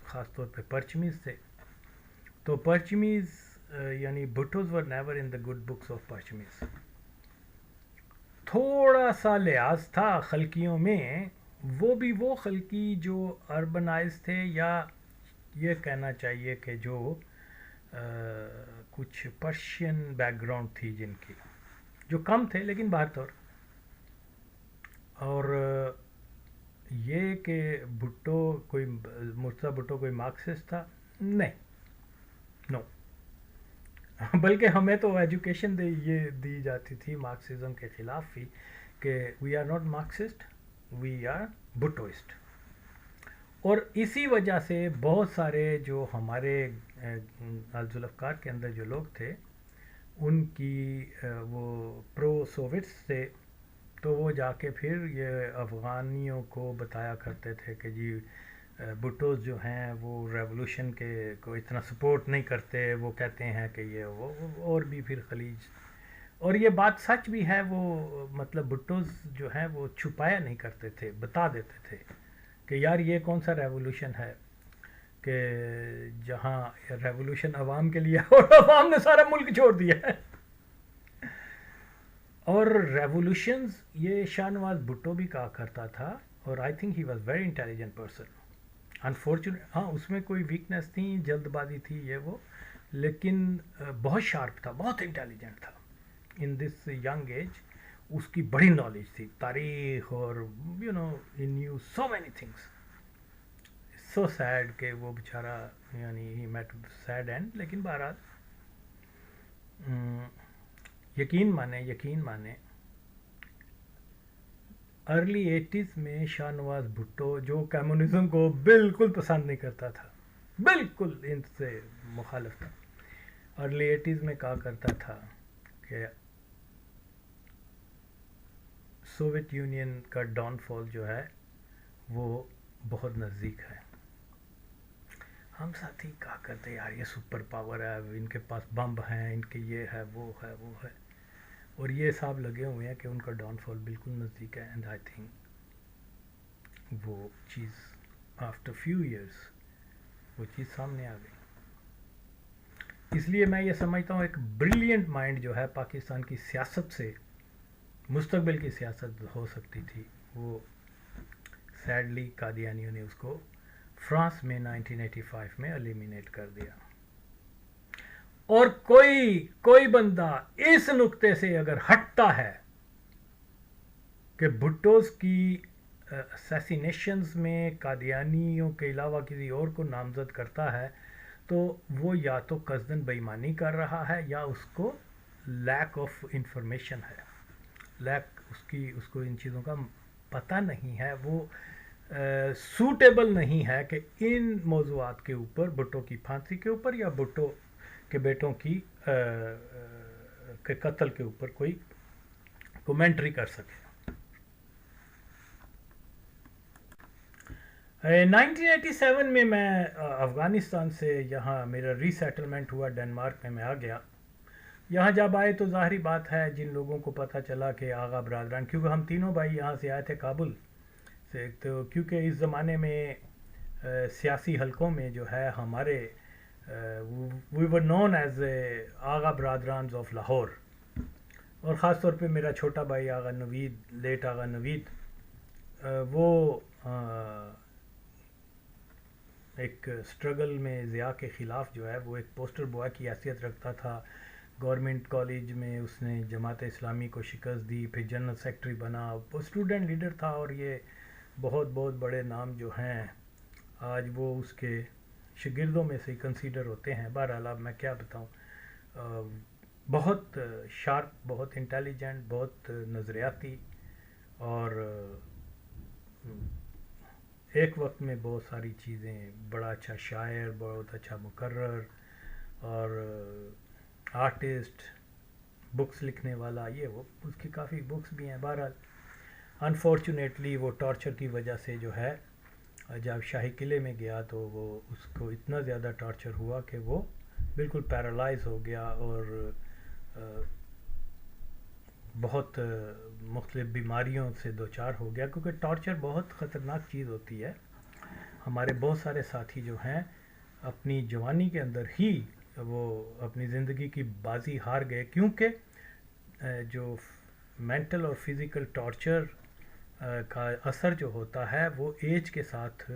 خاص طور پہ پرچمیز تھے. تو پرچمیز یعنی Bhuttos were never in the good books of Parchamis. تھوڑا سا لحاظ تھا خلقیوں میں، وہ بھی وہ خلقی جو اربنائز تھے، یا یہ کہنا چاہیے کہ جو کچھ پرشین بیک گراؤنڈ تھی جن کی، جو کم تھے لیکن باہر طور. اور یہ کہ بھٹو کوئی مرتضیٰ بھٹو کوئی مارکسسٹ تھا، نہیں، نو. بلکہ ہمیں تو ایجوکیشن یہ دی جاتی تھی مارکسزم کے خلاف ہی، کہ we are not Marxist, we are Bhuttoist. اور اسی وجہ سے بہت سارے جو ہمارے ذوالفقار کے اندر جو لوگ تھے ان کی وہ پرو سوویٹس تھے، تو وہ جا کے پھر یہ افغانیوں کو بتایا کرتے تھے کہ جی بھٹوز جو ہیں وہ ریولوشن کے کو اتنا سپورٹ نہیں کرتے، وہ کہتے ہیں کہ یہ وہ اور بھی پھر خلیج. اور یہ بات سچ بھی ہے، وہ مطلب بھٹوز جو ہیں وہ چھپایا نہیں کرتے تھے، بتا دیتے تھے کہ یار یہ کون سا ریولوشن ہے کہ جہاں ریولوشن عوام کے لیے اور عوام نے سارا ملک چھوڑ دیا ہے. اور ریولوشنز یہ شاہ نواز بھٹو بھی کہا کرتا تھا، اور I think he was very intelligent person. Unfortunate ہاں اس میں کوئی ویکنیس تھی، جلد بازی تھی یہ وہ، لیکن بہت شارپ تھا، بہت انٹیلیجنٹ تھا. ان دس ینگ ایج اس کی بڑی نالج تھی تاریخ، اور you know he knew so many things. So said کہ وہ بیچارہ یعنی ہی میٹ سیڈ اینڈ. لیکن بہرحال یقین مانے ارلی 80s میں شاہ نواز بھٹو جو کمیونزم کو بالکل پسند نہیں کرتا تھا، بالکل ان سے مخالف تھا، ارلی 80s میں کہا کرتا تھا کہ سوویت یونین کا ڈاؤن فال جو ہے وہ بہت نزدیک ہے. ہم ساتھی کہا کرتے یار یہ سپر پاور ہے، ان کے پاس بمب ہیں، ان کے یہ ہے وہ ہے وہ ہے، اور یہ صاحب لگے ہوئے ہیں کہ ان کا ڈاؤن فال بالکل نزدیک ہے. اینڈ آئی تھنک وہ چیز آفٹر فیو ایئرس وہ چیز سامنے آ گئی. اس لیے میں یہ سمجھتا ہوں ایک بریلینٹ مائنڈ جو ہے پاکستان کی سیاست سے مستقبل کی سیاست ہو سکتی تھی، وہ سیڈلی قادیانیوں نے اس کو فرانس میں 1985 میں ایلیمینیٹ کر دیا. اور کوئی بندہ اس نقطے سے اگر ہٹتا ہے کہ بھٹوز کی اسیسینیشنز میں قادیانیوں کے علاوہ کسی اور کو نامزد کرتا ہے، تو وہ یا تو قصدن بے ایمانی کر رہا ہے، یا اس کو لیک آف انفارمیشن ہے، اس کو ان چیزوں کا پتہ نہیں ہے، وہ سوٹیبل نہیں ہے کہ ان موضوعات کے اوپر، بھٹو کی پھانسی کے اوپر یا بھٹو کے بیٹوں کی کے قتل کے اوپر کوئی کومنٹری کر سکے. 1987 میں افغانستان سے یہاں میرا ری سیٹلمنٹ ہوا، ڈنمارک میں آ گیا. یہاں جب آئے تو ظاہری بات ہے جن لوگوں کو پتہ چلا کہ آغا برادران، کیونکہ ہم تینوں بھائی یہاں سے آئے تھے کابل سے، تو کیونکہ اس زمانے میں سیاسی حلقوں میں جو ہے ہمارے we were known as Agha برادرانز آف لاہور. اور خاص طور پہ میرا چھوٹا بھائی آغا نوید، لیٹ آغا نوید، وہ ایک سٹرگل میں ضیاء کے خلاف جو ہے وہ ایک پوسٹر بوائے کی حیثیت رکھتا تھا. گورنمنٹ کالج میں اس نے جماعت اسلامی کو شکست دی، پھر جنرل سیکرٹری بنا، وہ اسٹوڈنٹ لیڈر تھا. اور یہ بہت بڑے نام جو ہیں آج وہ اس کے شاگردوں میں سے کنسیڈر ہوتے ہیں. بہرحال اب میں کیا بتاؤں، بہت شارپ، بہت انٹیلیجنٹ، بہت نظریاتی، اور ایک وقت میں بہت ساری چیزیں، بڑا اچھا شاعر، بہت اچھا مقرر اور آرٹسٹ، بکس لکھنے والا، یہ وہ اس کی کافی بکس بھی ہیں. بہرحال انفارچونیٹلی وہ ٹارچر کی وجہ سے جو ہے جب شاہی قلعے میں گیا تو وہ اس کو اتنا زیادہ ٹارچر ہوا کہ وہ بالکل پیرالائز ہو گیا اور بہت مختلف بیماریوں سے دوچار ہو گیا، کیونکہ ٹارچر بہت خطرناک چیز ہوتی ہے. ہمارے بہت سارے ساتھی جو ہیں اپنی جوانی کے اندر ہی وہ اپنی زندگی کی بازی ہار گئے، کیونکہ جو مینٹل اور فزیکل ٹارچر کا اثر جو ہوتا ہے وہ ایج کے ساتھ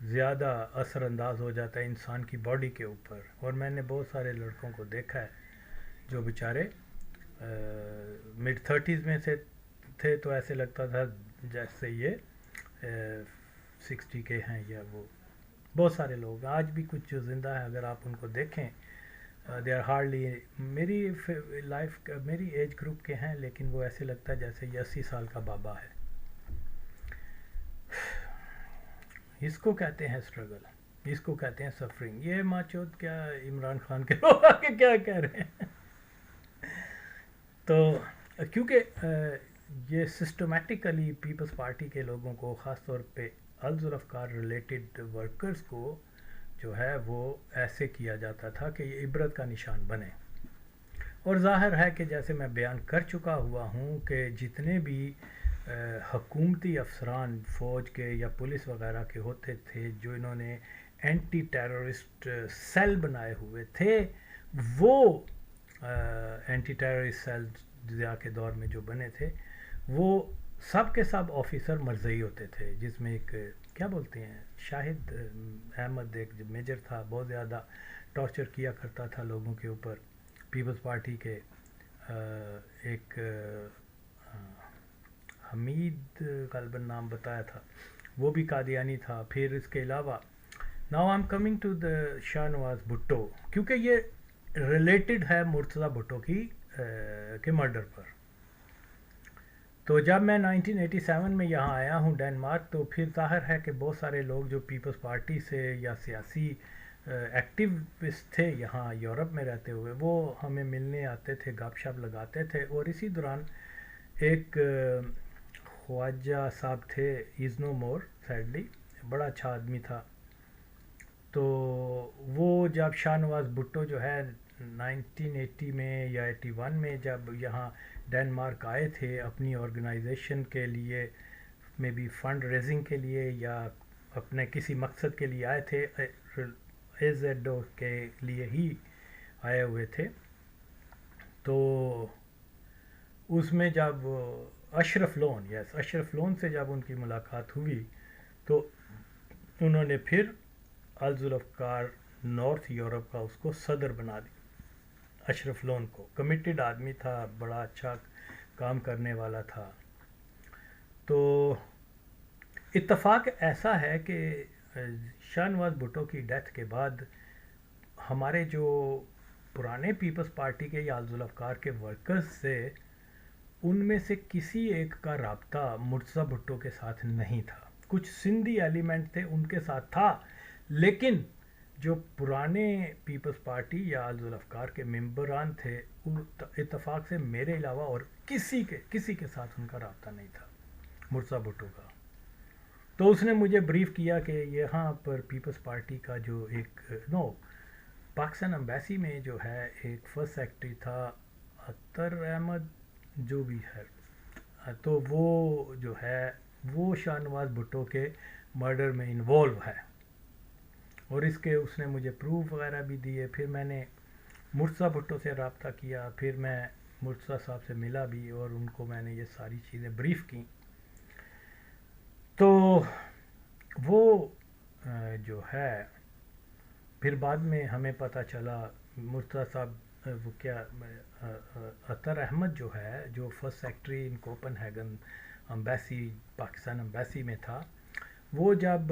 زیادہ اثر انداز ہو جاتا ہے انسان کی باڈی کے اوپر. اور میں نے بہت سارے لڑکوں کو دیکھا ہے جو بیچارے مڈ 30s میں سے تھے تو ایسے لگتا تھا جیسے یہ 60 کے ہیں، یا وہ بہت سارے لوگ آج بھی کچھ جو زندہ ہیں اگر آپ ان کو دیکھیں دے آر ہارڈلی میری لائف میری ایج گروپ کے ہیں، لیکن وہ ایسے لگتا ہے جیسے یہ 80 سال کا بابا ہے. اس کو کہتے ہیں اسٹرگل، اس کو کہتے ہیں سفرنگ. یہ ماچود کیا عمران خان کے لوگ آگے کیا کہہ رہے ہیں. تو کیونکہ یہ سسٹمیٹیکلی پیپلز پارٹی کے لوگوں کو، خاص طور پہ الذوالافکار ریلیٹڈ ورکرز کو جو ہے وہ ایسے کیا جاتا تھا کہ یہ عبرت کا نشان بنے. اور ظاہر ہے کہ جیسے میں بیان کر چکا ہوا ہوں کہ جتنے بھی حکومتی افسران فوج کے یا پولیس وغیرہ کے ہوتے تھے جو انہوں نے اینٹی ٹیررسٹ سیل بنائے ہوئے تھے، وہ اینٹی ٹیررسٹ سیل ضیاء کے دور میں جو بنے تھے وہ سب کے سب آفیسر مرزئی ہوتے تھے، جس میں ایک کیا بولتے ہیں شاہد احمد ایک جو میجر تھا، بہت زیادہ ٹارچر کیا کرتا تھا لوگوں کے اوپر. پیپلز پارٹی کے ایک حمید غالباً نام بتایا تھا، وہ بھی قادیانی تھا. پھر اس کے علاوہ now I am coming to the Shah Nawaz Bhutto, کیونکہ یہ ریلیٹڈ ہے مرتضیٰ بھٹو کے مرڈر پر. تو جب میں 1987 میں یہاں آیا ہوں ڈنمارک، تو پھر ظاہر ہے کہ بہت سارے لوگ جو پیپلز پارٹی سے یا سیاسی ایکٹیوسٹ تھے یہاں یورپ میں رہتے ہوئے، وہ ہمیں ملنے آتے تھے، گپ شپ لگاتے تھے. اور اسی دوران ایک خواجہ صاحب تھے، از نو مور سیڈلی، بڑا اچھا آدمی تھا. تو وہ جب شاہ نواز بھٹو جو ہے 1980 میں یا 81 میں جب یہاں ڈنمارک آئے تھے اپنی آرگنائزیشن کے لیے، میں بھی فنڈ ریزنگ کے لیے یا اپنے کسی مقصد کے لیے آئے تھے، AZO کے لیے ہی آئے ہوئے تھے. تو اس میں جب اشرف لون سے جب ان کی ملاقات ہوئی تو انہوں نے پھر الذوالافکار نارتھ یورپ کا اس کو صدر بنا دیا. اشرف لون کو کمیٹڈ آدمی تھا، بڑا اچھا کام کرنے والا تھا. تو اتفاق ایسا ہے کہ شاہ نواز بھٹو کی ڈیتھ کے بعد ہمارے جو پرانے پیپلز پارٹی کے یا الذوالافکار کے ورکرز سے ان میں سے کسی ایک کا رابطہ مرتضیٰ بھٹو کے ساتھ نہیں تھا. کچھ سندھی ایلیمنٹ تھے ان کے ساتھ تھا، لیکن جو پرانے پیپلز پارٹی یا الذوالافکار کے ممبران تھے اتفاق سے میرے علاوہ اور کسی کے ساتھ ان کا رابطہ نہیں تھا مرتضیٰ بھٹو کا. تو اس نے مجھے بریف کیا کہ یہاں پر پیپلز پارٹی کا جو ایک پاکستان امبیسی میں جو ہے ایک فرسٹ سیکرٹری تھا اطہر احمد جو بھی ہے، تو وہ جو ہے وہ شاہ نواز بھٹو کے مرڈر میں انوالو ہے. اور اس نے مجھے پروف وغیرہ بھی دیے. پھر میں نے مرتضیٰ بھٹو سے رابطہ کیا، پھر میں مرتضیٰ صاحب سے ملا بھی اور ان کو میں نے یہ ساری چیزیں بریف کی. تو وہ جو ہے پھر بعد میں ہمیں پتہ چلا مرتضیٰ صاحب وہ کیا اطہر احمد جو ہے جو first secretary in Copenhagen embassy Pakistan embassy میں تھا، وہ جب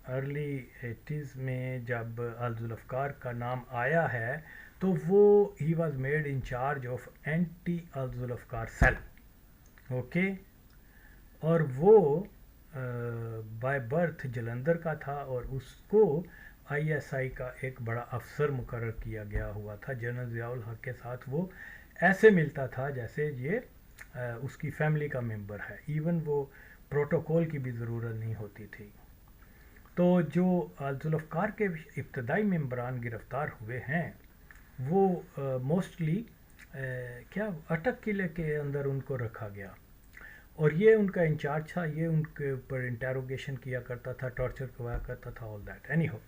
ارلی 80s میں جب الذوالافکار کا نام آیا ہے تو وہ he was made in charge of anti Al Zulfikar cell. Okay. اور وہ بائی برتھ جلندر کا تھا اور اس کو ISI کا ایک بڑا افسر مقرر کیا گیا ہوا تھا. جنرل ضیاء الحق کے ساتھ وہ ایسے ملتا تھا جیسے یہ اس کی فیملی کا ممبر ہے، ایون وہ پروٹوکول کی بھی ضرورت نہیں ہوتی تھی. تو جو ذوالفقار کے ابتدائی ممبران گرفتار ہوئے ہیں وہ موسٹلی کیا اٹک قلعے کے اندر ان کو رکھا گیا، اور یہ ان کا انچارج تھا، یہ ان کے اوپر انٹیروگیشن کیا کرتا تھا، ٹارچر کروایا کرتا تھا، آل دیٹ اینی ہو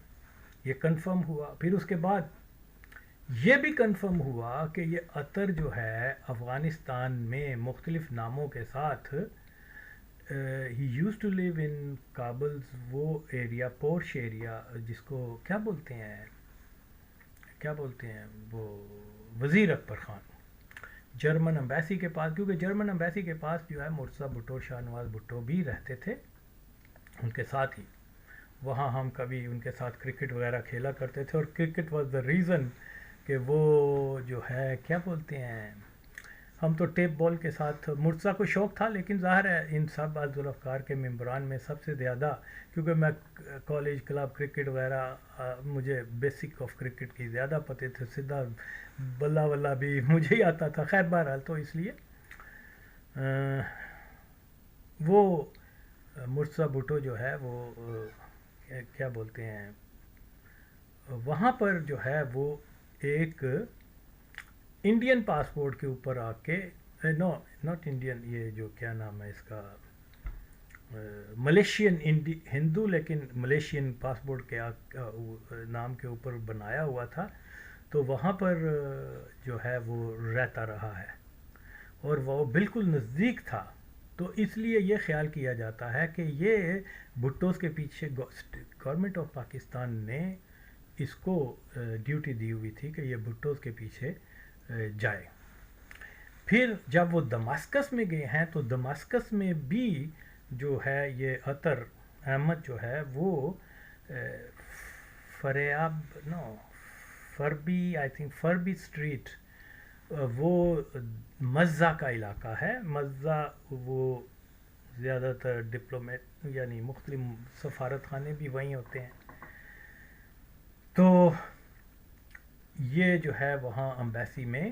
یہ کنفرم ہوا۔ پھر اس کے بعد یہ بھی کنفرم ہوا کہ یہ عطر جو ہے افغانستان میں مختلف ناموں کے ساتھ ہی یوز ٹو لیو ان کابل، وہ ایریا پورش ایریا جس کو کیا بولتے ہیں وہ وزیر اکبر خان جرمن امبیسی کے پاس، کیونکہ جرمن امبیسی کے پاس جو ہے مرتضیٰ بھٹو، شاہ نواز بھٹو بھی رہتے تھے ان کے ساتھ ہی، وہاں ہم کبھی ان کے ساتھ کرکٹ وغیرہ کھیلا کرتے تھے، اور کرکٹ واز دا ریزن کہ وہ جو ہے کیا بولتے ہیں، ہم تو ٹیپ بال کے ساتھ، مرتضیٰ کو شوق تھا لیکن ظاہر ہے ان سب ذوالفقار کے ممبران میں سب سے زیادہ، کیونکہ میں کالج کلب کرکٹ وغیرہ مجھے بیسک آف کرکٹ کی زیادہ پتہ تھے، سیدھا بلہ واللہ بھی مجھے ہی آتا تھا، خیر بہرحال تو اس لیے وہ مرتضیٰ بھٹو جو ہے وہ کیا بولتے ہیں وہاں پر جو ہے وہ ایک انڈین پاسپورٹ کے اوپر آ کے، نو ناٹ انڈین، یہ جو کیا نام ہے اس کا، ملیشین ہندو لیکن ملیشین پاسپورٹ کے نام کے اوپر بنایا ہوا تھا، تو وہاں پر جو ہے وہ رہتا رہا ہے، اور وہ بالکل نزدیک تھا، تو اس لیے یہ خیال کیا جاتا ہے کہ یہ بھٹوز کے پیچھے گورنمنٹ آف پاکستان نے اس کو ڈیوٹی دی ہوئی تھی کہ یہ بھٹوز کے پیچھے جائے۔ پھر جب وہ دماسکس میں گئے ہیں تو دماسکس میں بھی جو ہے یہ عطر احمد جو ہے وہ فربی اسٹریٹ، وہ مزہ کا علاقہ ہے، مزہ وہ زیادہ تر ڈپلومیٹ یعنی مختلف سفارت خانے بھی وہیں ہوتے ہیں، تو یہ جو ہے وہاں امبیسی میں،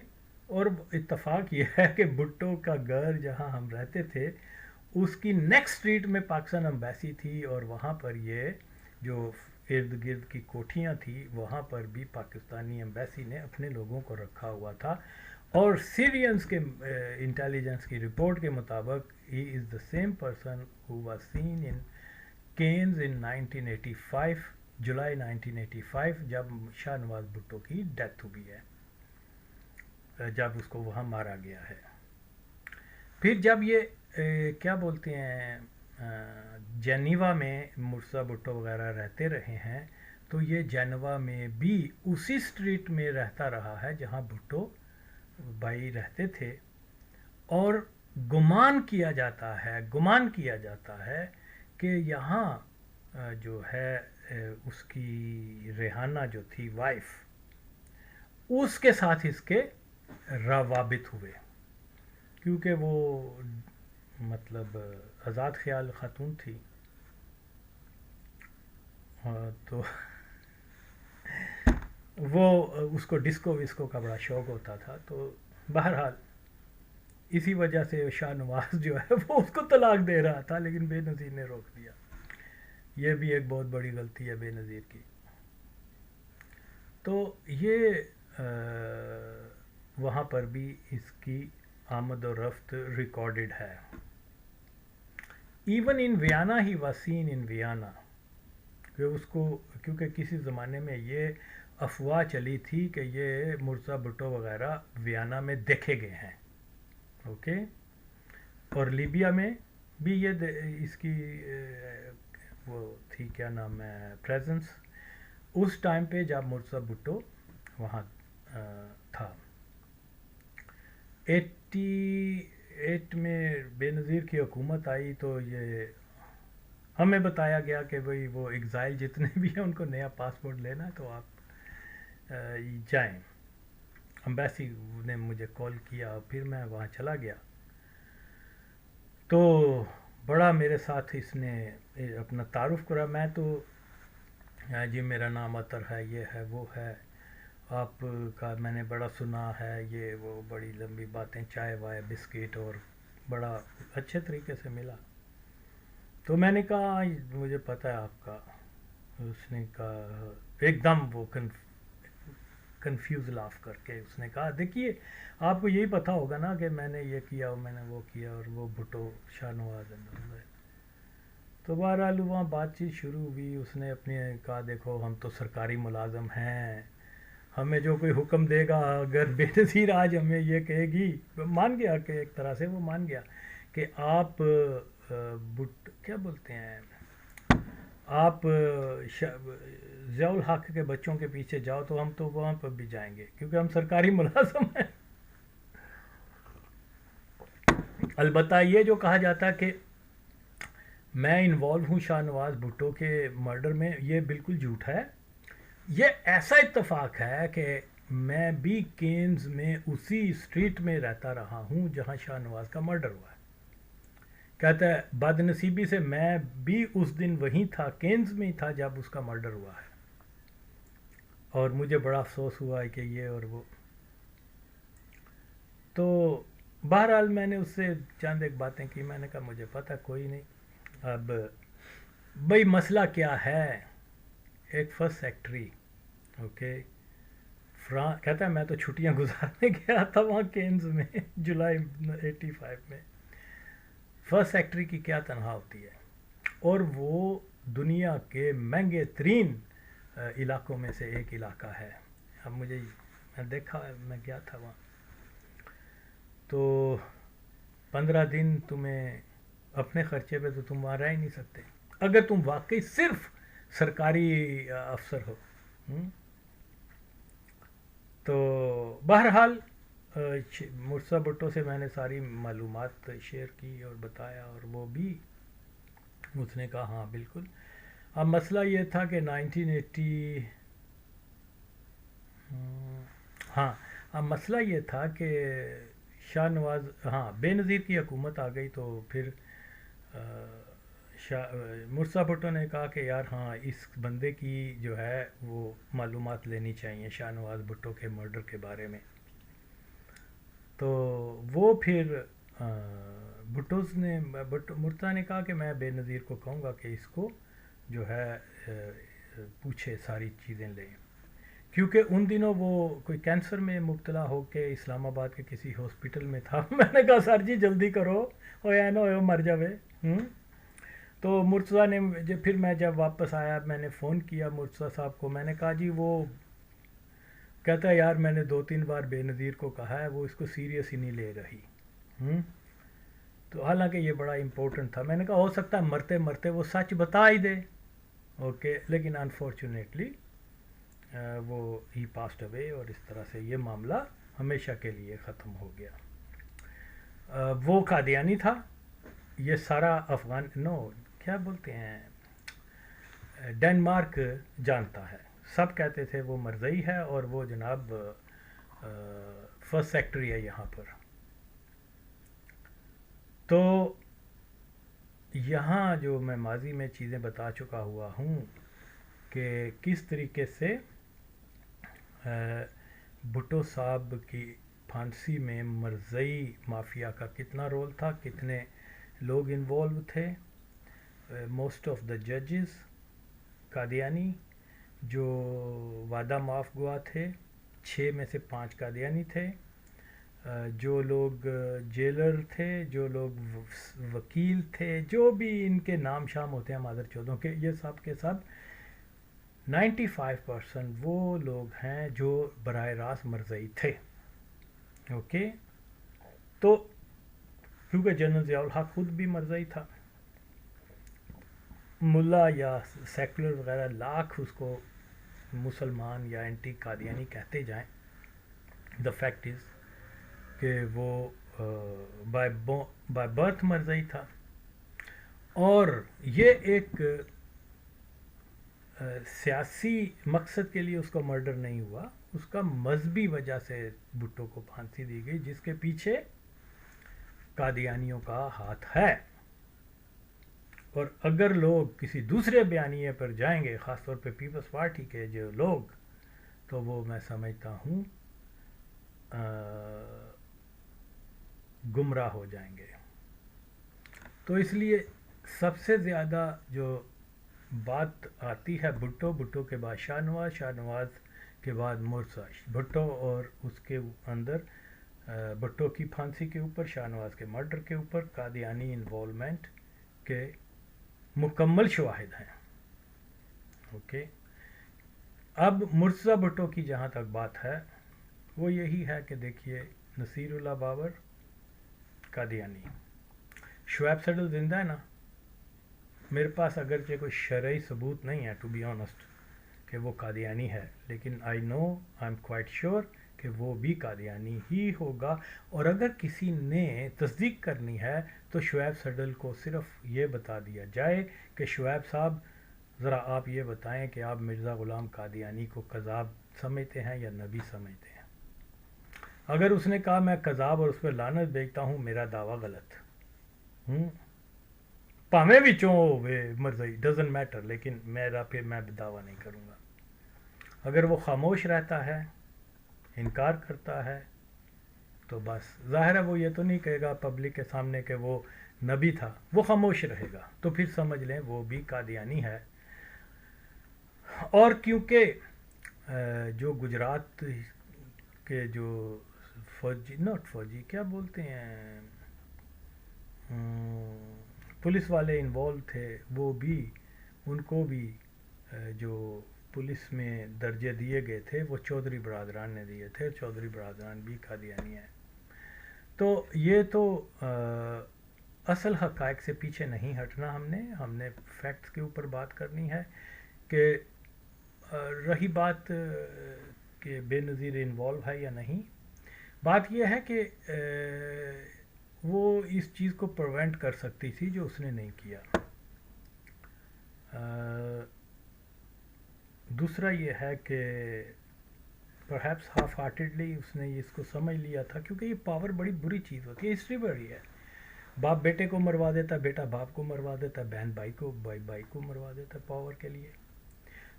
اور اتفاق یہ ہے کہ بھٹو کا گھر جہاں ہم رہتے تھے اس کی نیکسٹ اسٹریٹ میں پاکستان امبیسی تھی، اور وہاں پر یہ جو ارد گرد کی کوٹھیاں تھیں وہاں پر بھی پاکستانی امبیسی نے اپنے لوگوں کو رکھا ہوا تھا، اور سیرینز کے انٹیلیجنس کی رپورٹ کے مطابق he is the same person who was seen in Cannes in 1985 جولائی 1985 جب شاہ نواز بھٹو کی ڈیتھ ہوئی ہے، جب اس کو وہاں مارا گیا ہے۔ پھر جب یہ کیا بولتے ہیں جنیوا میں مرتضیٰ بھٹو وغیرہ رہتے رہے ہیں، تو یہ جنیوا میں بھی اسی اسٹریٹ میں رہتا رہا ہے جہاں بھٹو بھائی رہتے تھے، اور گمان کیا جاتا ہے کہ یہاں جو ہے اس کی ریحانہ جو تھی وائف، اس کے ساتھ اس کے روابط ہوئے، کیونکہ وہ مطلب آزاد خیال خاتون تھی، تو وہ اس کو ڈسکو وسکو کا بڑا شوق ہوتا تھا، تو بہرحال اسی وجہ سے شاہ نواز جو ہے وہ اس کو طلاق دے رہا تھا، لیکن بے نظیر نے روک دیا۔ یہ بھی ایک بہت بڑی غلطی ہے بے نظیر کی۔ تو یہ وہاں پر بھی اس کی آمد و رفت ریکارڈڈ ہے۔ Even in Vienna he was seen in Vienna, کہ اس کو کیونکہ کسی زمانے میں یہ افواہ چلی تھی کہ یہ مرتضیٰ بھٹو وغیرہ ویانا میں دیکھے گئے ہیں، اوکے، اور لیبیا میں بھی یہ اس کی وہ تھی کیا نام ہے پریزنس اس ٹائم پہ جب مرتضیٰ بھٹو وہاں تھا۔ 88 میں بے نظیر کی حکومت آئی تو یہ ہمیں بتایا گیا کہ بھئی وہ ایگزائل جتنے بھی ہیں ان کو نیا پاسپورٹ لینا ہے تو آپ جائیں۔ امبیسی نے مجھے کال کیا، پھر میں وہاں چلا گیا، تو بڑا میرے ساتھ اس نے اپنا تعارف کرا۔ میں تو جی میرا نام عطر ہے، یہ ہے وہ ہے، آپ کا میں نے بڑا سنا ہے، یہ وہ بڑی لمبی باتیں، چائے وائے بسکٹ، اور بڑا اچھے طریقے سے ملا۔ تو میں نے کہا مجھے پتہ ہے آپ کا اس نے کہا ایک دم وہ کنفیوز لاف کر کے اس نے کہا دیکھیے آپ کو یہی پتہ ہوگا نا کہ میں نے یہ کیا اور میں نے وہ کیا اور وہ بھٹو شاہ نواز ہے. تو بہرحال وہاں بات چیت شروع ہوئی. اس نے اپنے کہا دیکھو ہم تو سرکاری ملازم ہیں, ہمیں جو کوئی حکم دے گا, اگر بے نظیر آج ہمیں یہ کہے گی, مان گیا کہ ایک طرح سے وہ مان گیا کہ آپ کیا بولتے ہیں, آپ ضیاء الحق کے بچوں کے پیچھے جاؤ تو ہم تو وہاں پر بھی جائیں گے کیونکہ ہم سرکاری ملازم ہیں. البتہ یہ جو کہا جاتا ہے کہ میں انوالو ہوں شاہ نواز بھٹو کے مرڈر میں, یہ بالکل جھوٹ ہے. یہ ایسا اتفاق ہے کہ میں بھی کینز میں اسی اسٹریٹ میں رہتا رہا ہوں جہاں شاہ نواز کا مرڈر ہوا ہے. کہتا ہے بد نصیبی سے میں بھی اس دن وہیں تھا, کینز میں ہی تھا جب اس کا مرڈر ہوا ہے, اور مجھے بڑا افسوس ہوا ہے کہ یہ اور وہ. تو بہرحال میں نے اس سے چند ایک باتیں کی. میں نے کہا مجھے پتہ کوئی نہیں. اب بھائی مسئلہ کیا ہے, ایک فرسٹ سیکٹری اوکے کہتا ہے میں تو چھٹیاں گزارنے گیا تھا وہاں کینز میں جولائی 85 میں. فرسٹ سیکٹری کی کیا تنخواہ ہوتی ہے, اور وہ دنیا کے مہنگے ترین علاقوں میں سے ایک علاقہ ہے. اب مجھے میں دیکھا, میں گیا تھا وہاں, تو 15 دن تمہیں اپنے خرچے پہ تو تم وہاں رہ ہی نہیں سکتے اگر تم واقعی صرف سرکاری افسر ہو. تو بہرحال مرزا بھٹو سے میں نے ساری معلومات شیئر کی اور بتایا, اور وہ بھی اس نے کہا ہاں بالکل. اب مسئلہ یہ تھا کہ 1980 ہاں اب مسئلہ یہ تھا کہ شاہ نواز بے نظیر کی حکومت آ گئی, تو پھر مرزا بھٹو نے کہا کہ یار ہاں اس بندے کی جو ہے وہ معلومات لینی چاہیے شاہ نواز بھٹو کے مرڈر کے بارے میں. تو وہ پھر مرزا نے کہا کہ میں بے نظیر کو کہوں گا کہ اس کو جو ہے پوچھے ساری چیزیں لیں, کیونکہ ان دنوں وہ کوئی کینسر میں مبتلا ہو کے اسلام آباد کے کسی ہاسپٹل میں تھا. میں نے کہا سر جی جلدی کرو, ہویا نہ ہو مر جاوے. تو مرتضیٰ نے پھر میں جب واپس آیا میں نے فون کیا مرتضیٰ صاحب کو, میں نے کہا جی وہ کہتا ہے یار میں نے 2-3 بار بے نظیر کو کہا ہے, وہ اس کو سیریس ہی نہیں لے رہی. تو حالانکہ یہ بڑا امپورٹنٹ تھا. میں نے کہا ہو سکتا ہے مرتے مرتے وہ سچ بتا ہی دے اوکے, لیکن انفارچونیٹلی وہ ہی پاسڈ اوے, اور اس طرح سے یہ معاملہ ہمیشہ کے لیے ختم ہو گیا. وہ قادیانی تھا, یہ سارا افغان کیا بولتے ہیں ڈنمارک جانتا ہے, سب کہتے تھے وہ مرزئی ہے اور وہ جناب فرسٹ سیکٹری ہے یہاں پر. تو یہاں جو میں ماضی میں چیزیں بتا چکا ہوا ہوں کہ کس طریقے سے بھٹو صاحب کی پھانسی میں مرزئی مافیا کا کتنا رول تھا, کتنے لوگ انوالو تھے. موسٹ آف دا ججز قادیانی, جو وعدہ معاف گوا تھے 6 میں سے 5 قادیانی تھے. جو لوگ جیلر تھے, جو لوگ وکیل تھے, جو بھی ان کے نام شام ہوتے ہیں مادر چودوں کے, یہ سب کے سب 95% وہ لوگ ہیں جو براہ راست مرزئی تھے اوکے. تو کیونکہ جنرل ضیاء الحق خود بھی مرزئی تھا, ملا یا سیکولر وغیرہ لاکھ اس کو مسلمان یا اینٹی قادیانی کہتے جائیں, دا فیکٹ از کہ وہ بائی برتھ مرزئی تھا. اور یہ ایک سیاسی مقصد کے لیے اس کا مرڈر نہیں ہوا, اس کا مذہبی وجہ سے بھٹو کو پھانسی دی گئی, جس کے پیچھے قادیانیوں کا ہاتھ ہے. اور اگر لوگ کسی دوسرے بیانیے پر جائیں گے, خاص طور پہ پیپلز پارٹی کے جو لوگ, تو وہ میں سمجھتا ہوں گمراہ ہو جائیں گے. تو اس لیے سب سے زیادہ جو بات آتی ہے بھٹو کے بعد شاہ نواز کے بعد مرزا، بھٹو اور اس کے اندر بھٹو کی پھانسی کے اوپر، شاہ نواز کے مرڈر کے اوپر قادیانی انوالومنٹ کے مکمل شواہد ہیں. اوکے، اب مرزا بھٹو کی جہاں تک بات ہے وہ یہی ہے کہ دیکھیے، نصیر اللہ بابر قادیانی، شعیب سڈل زندہ ہے نا. میرے پاس اگرچہ کوئی شرعی ثبوت نہیں ہے ٹو بی آنسٹ کہ وہ قادیانی ہے، لیکن آئی ایم کوائٹ شیور کہ وہ بھی قادیانی ہی ہوگا. اور اگر کسی نے تصدیق کرنی ہے تو شعیب سڈل کو صرف یہ بتا دیا جائے کہ شعیب صاحب ذرا آپ یہ بتائیں کہ آپ مرزا غلام قادیانی کو کذاب سمجھتے ہیں یا نبی سمجھتے ہیں. اگر اس نے کہا میں کذاب اور اس پہ لعنت بھیجتا ہوں، میرا دعویٰ غلط پامے بچوں مرضی ڈزنٹ میٹر، لیکن میرا پھر میں دعویٰ نہیں کروں گا. اگر وہ خاموش رہتا ہے، انکار کرتا ہے، تو بس ظاہر ہے وہ یہ تو نہیں کہے گا پبلک کے سامنے کہ وہ نبی تھا، وہ خاموش رہے گا، تو پھر سمجھ لیں وہ بھی قادیانی ہے. اور کیونکہ جو گجرات کے جو فوجی کیا بولتے ہیں، پولیس والے انوالو تھے، وہ بھی ان کو بھی جو پولیس میں درجے دیے گئے تھے وہ چودھری برادران نے دیے تھے. چودھری برادران بھی قادیانی ہیں. تو یہ تو اصل حقائق سے پیچھے نہیں ہٹنا، ہم نے فیکٹس کے اوپر بات کرنی ہے. کہ رہی بات کہ بے نظیر انوالو ہے یا نہیں، بات یہ ہے کہ وہ اس چیز کو پروینٹ کر سکتی تھی جو اس نے نہیں کیا. دوسرا یہ ہے کہ پرہیپس ہاف ہارٹیڈلی اس نے اس کو سمجھ لیا تھا، کیونکہ یہ پاور بڑی بری چیز ہوتی ہے. ہسٹری بڑی ہے، باپ بیٹے کو مروا دیتا، بیٹا باپ کو مروا دیتا، بہن بھائی کو مروا دیتا پاور کے لیے.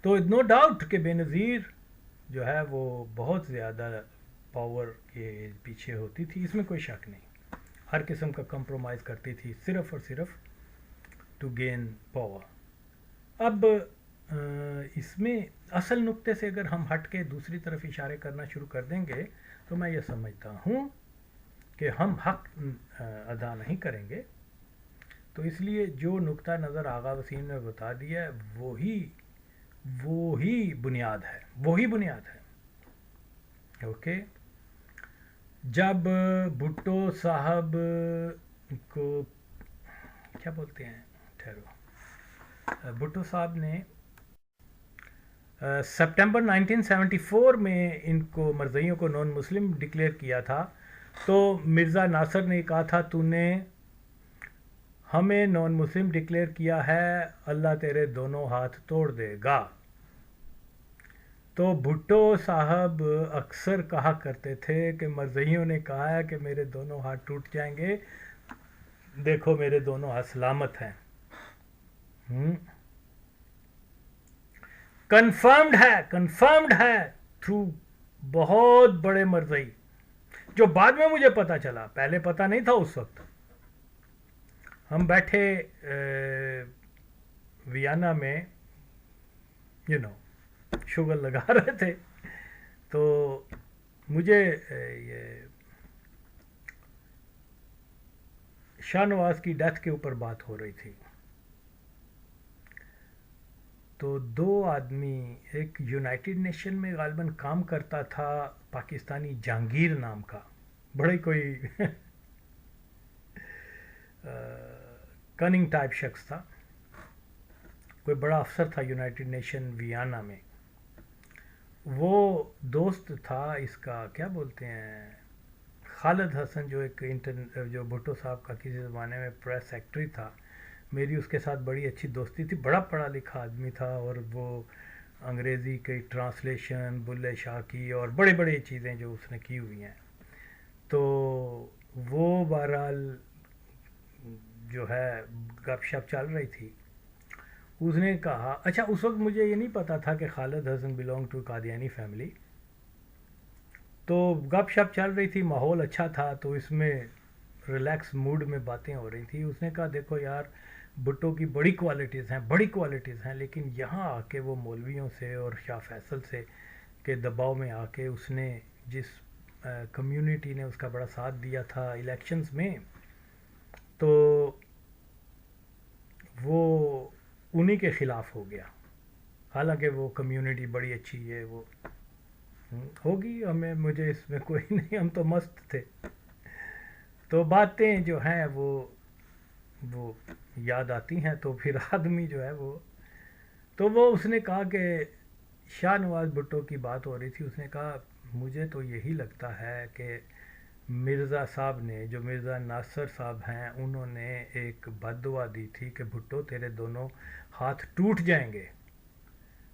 تو نو ڈاؤٹ کہ بے نظیر جو ہے وہ بہت زیادہ پاور کے پیچھے ہوتی تھی، اس میں کوئی شک نہیں. ہر قسم کا کمپرومائز کرتی تھی صرف اور صرف ٹو گین پاور. اب اس میں اصل نقطے سے اگر ہم ہٹ کے دوسری طرف اشارے کرنا شروع کر دیں گے تو میں یہ سمجھتا ہوں کہ ہم حق ادا نہیں کریں گے. تو اس لیے جو نقطہ نظر آغا وسیم نے بتا دیا ہے وہی بنیاد ہے. اوکے، جب بھٹو صاحب کو کیا بولتے ہیں، بھٹو صاحب نے سپٹمبر 1974 میں ان کو مرزائیوں کو نان مسلم ڈکلیئر کیا تھا، تو مرزا ناصر نے کہا تھا تو نے ہمیں نان مسلم ڈکلیئر کیا ہے، اللہ تیرے دونوں ہاتھ توڑ دے گا. تو بھٹو صاحب اکثر کہا کرتے تھے کہ مرزائیوں نے کہا ہے کہ میرے دونوں ہاتھ ٹوٹ جائیں گے، دیکھو میرے دونوں ہاتھ سلامت ہیں. کنفرمڈ ہے تھرو بہت بڑے مرزائی، جو بعد میں مجھے پتا چلا، پہلے پتا نہیں تھا. اس وقت ہم بیٹھے ویانا میں شوگر لگا رہے تھے، تو مجھے یہ شاہ نواز کی ڈیتھ کے اوپر بات ہو رہی تھی. تو دو آدمی، ایک یونائٹڈ نیشن میں غالباً کام کرتا تھا پاکستانی جہانگیر نام کا، بڑے کوئی کننگ ٹائپ شخص تھا، کوئی بڑا افسر تھا یونائٹڈ نیشن ویانا میں. وہ دوست تھا اس کا کیا بولتے ہیں خالد حسن، جو ایک جو بھٹو صاحب کا کسی زمانے میں پریس سیکرٹری تھا. میری اس کے ساتھ بڑی اچھی دوستی تھی، بڑا پڑھا لکھا آدمی تھا، اور وہ انگریزی کی ٹرانسلیشن بلے شاہ کی اور بڑے بڑے چیزیں جو اس نے کی ہوئی ہیں. تو وہ بہرحال جو ہے گپ شپ چل رہی تھی. اس نے کہا، اچھا اس وقت مجھے یہ نہیں پتا تھا کہ خالد حسن بلونگ ٹو قادیانی فیملی. تو گپ شپ چل رہی تھی، ماحول اچھا تھا. تو اس میں ریلیکس موڈ میں باتیں ہو رہی تھی. اس نے کہا دیکھو یار بھٹو کی بڑی کوالٹیز ہیں لیکن یہاں آ کے وہ مولویوں سے اور شاہ فیصل سے کے دباؤ میں آ کے اس نے جس کمیونٹی نے اس کا بڑا ساتھ دیا تھا الیکشنز میں تو وہ انہی کے خلاف ہو گیا. حالانکہ وہ کمیونٹی بڑی اچھی ہے, وہ ہوگی, مجھے اس میں کوئی نہیں, ہم تو مست تھے. تو باتیں جو ہیں وہ یاد آتی ہیں تو پھر آدمی جو ہے وہ اس نے کہا کہ شاہ نواز بھٹو کی بات ہو رہی تھی. اس نے کہا مجھے تو یہی لگتا ہے کہ مرزا صاحب نے, جو مرزا ناصر صاحب ہیں, انہوں نے ایک بد دعا دی تھی کہ بھٹو تیرے دونوں ہاتھ ٹوٹ جائیں گے.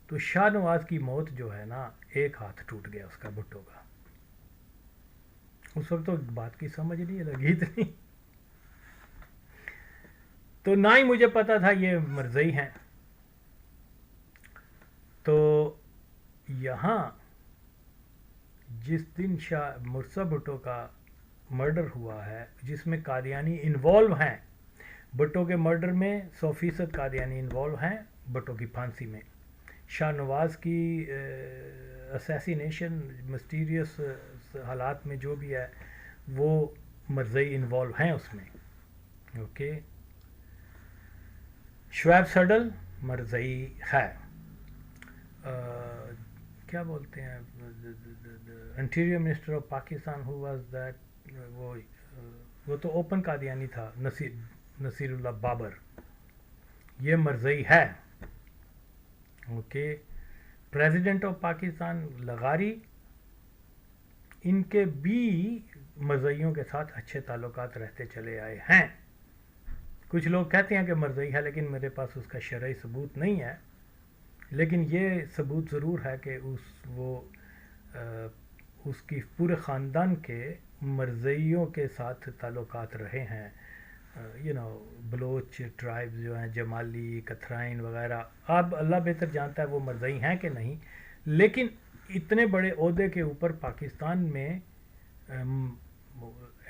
تو شاہ نواز کی موت جو ہے نا, ایک ہاتھ ٹوٹ گیا اس کا, بھٹو کا. اس وقت تو بات کی سمجھ نہیں لگی اتنی, تو نہ ہی مجھے پتا تھا یہ مرزئی ہیں. تو یہاں جس دن مرزا بھٹو کا مرڈر ہوا ہے, جس میں قادیانی انوالو ہیں, بھٹو کے مرڈر میں 100% قادیانی انوالو ہیں, بھٹو کی پھانسی میں. شاہ نواز کی اسیسینیشن مسٹیریس حالات میں جو بھی ہے وہ مرزئی انوالو ہیں اس میں. اوکے, شعیب سڈل مرزئی ہے. کیا بولتے ہیں interior minister of Pakistan who was that, وہ تو اوپن قادیانی تھا, نصیر اللہ بابر, یہ مرزئی ہے. اوکے, پریزیڈنٹ آف پاکستان لغاری, ان کے بھی مرزئیوں کے ساتھ اچھے تعلقات رہتے چلے آئے ہیں. کچھ لوگ کہتے ہیں کہ مرزئی ہے لیکن میرے پاس اس کا شرعی ثبوت نہیں ہے, لیکن یہ ثبوت ضرور ہے کہ اس کی پورے خاندان کے مرزئیوں کے ساتھ تعلقات رہے ہیں. بلوچ ٹرائبز جو ہیں, جمالی, کتھرائن وغیرہ, اب اللہ بہتر جانتا ہے وہ مرزئی ہیں کہ نہیں, لیکن اتنے بڑے عہدے کے اوپر پاکستان میں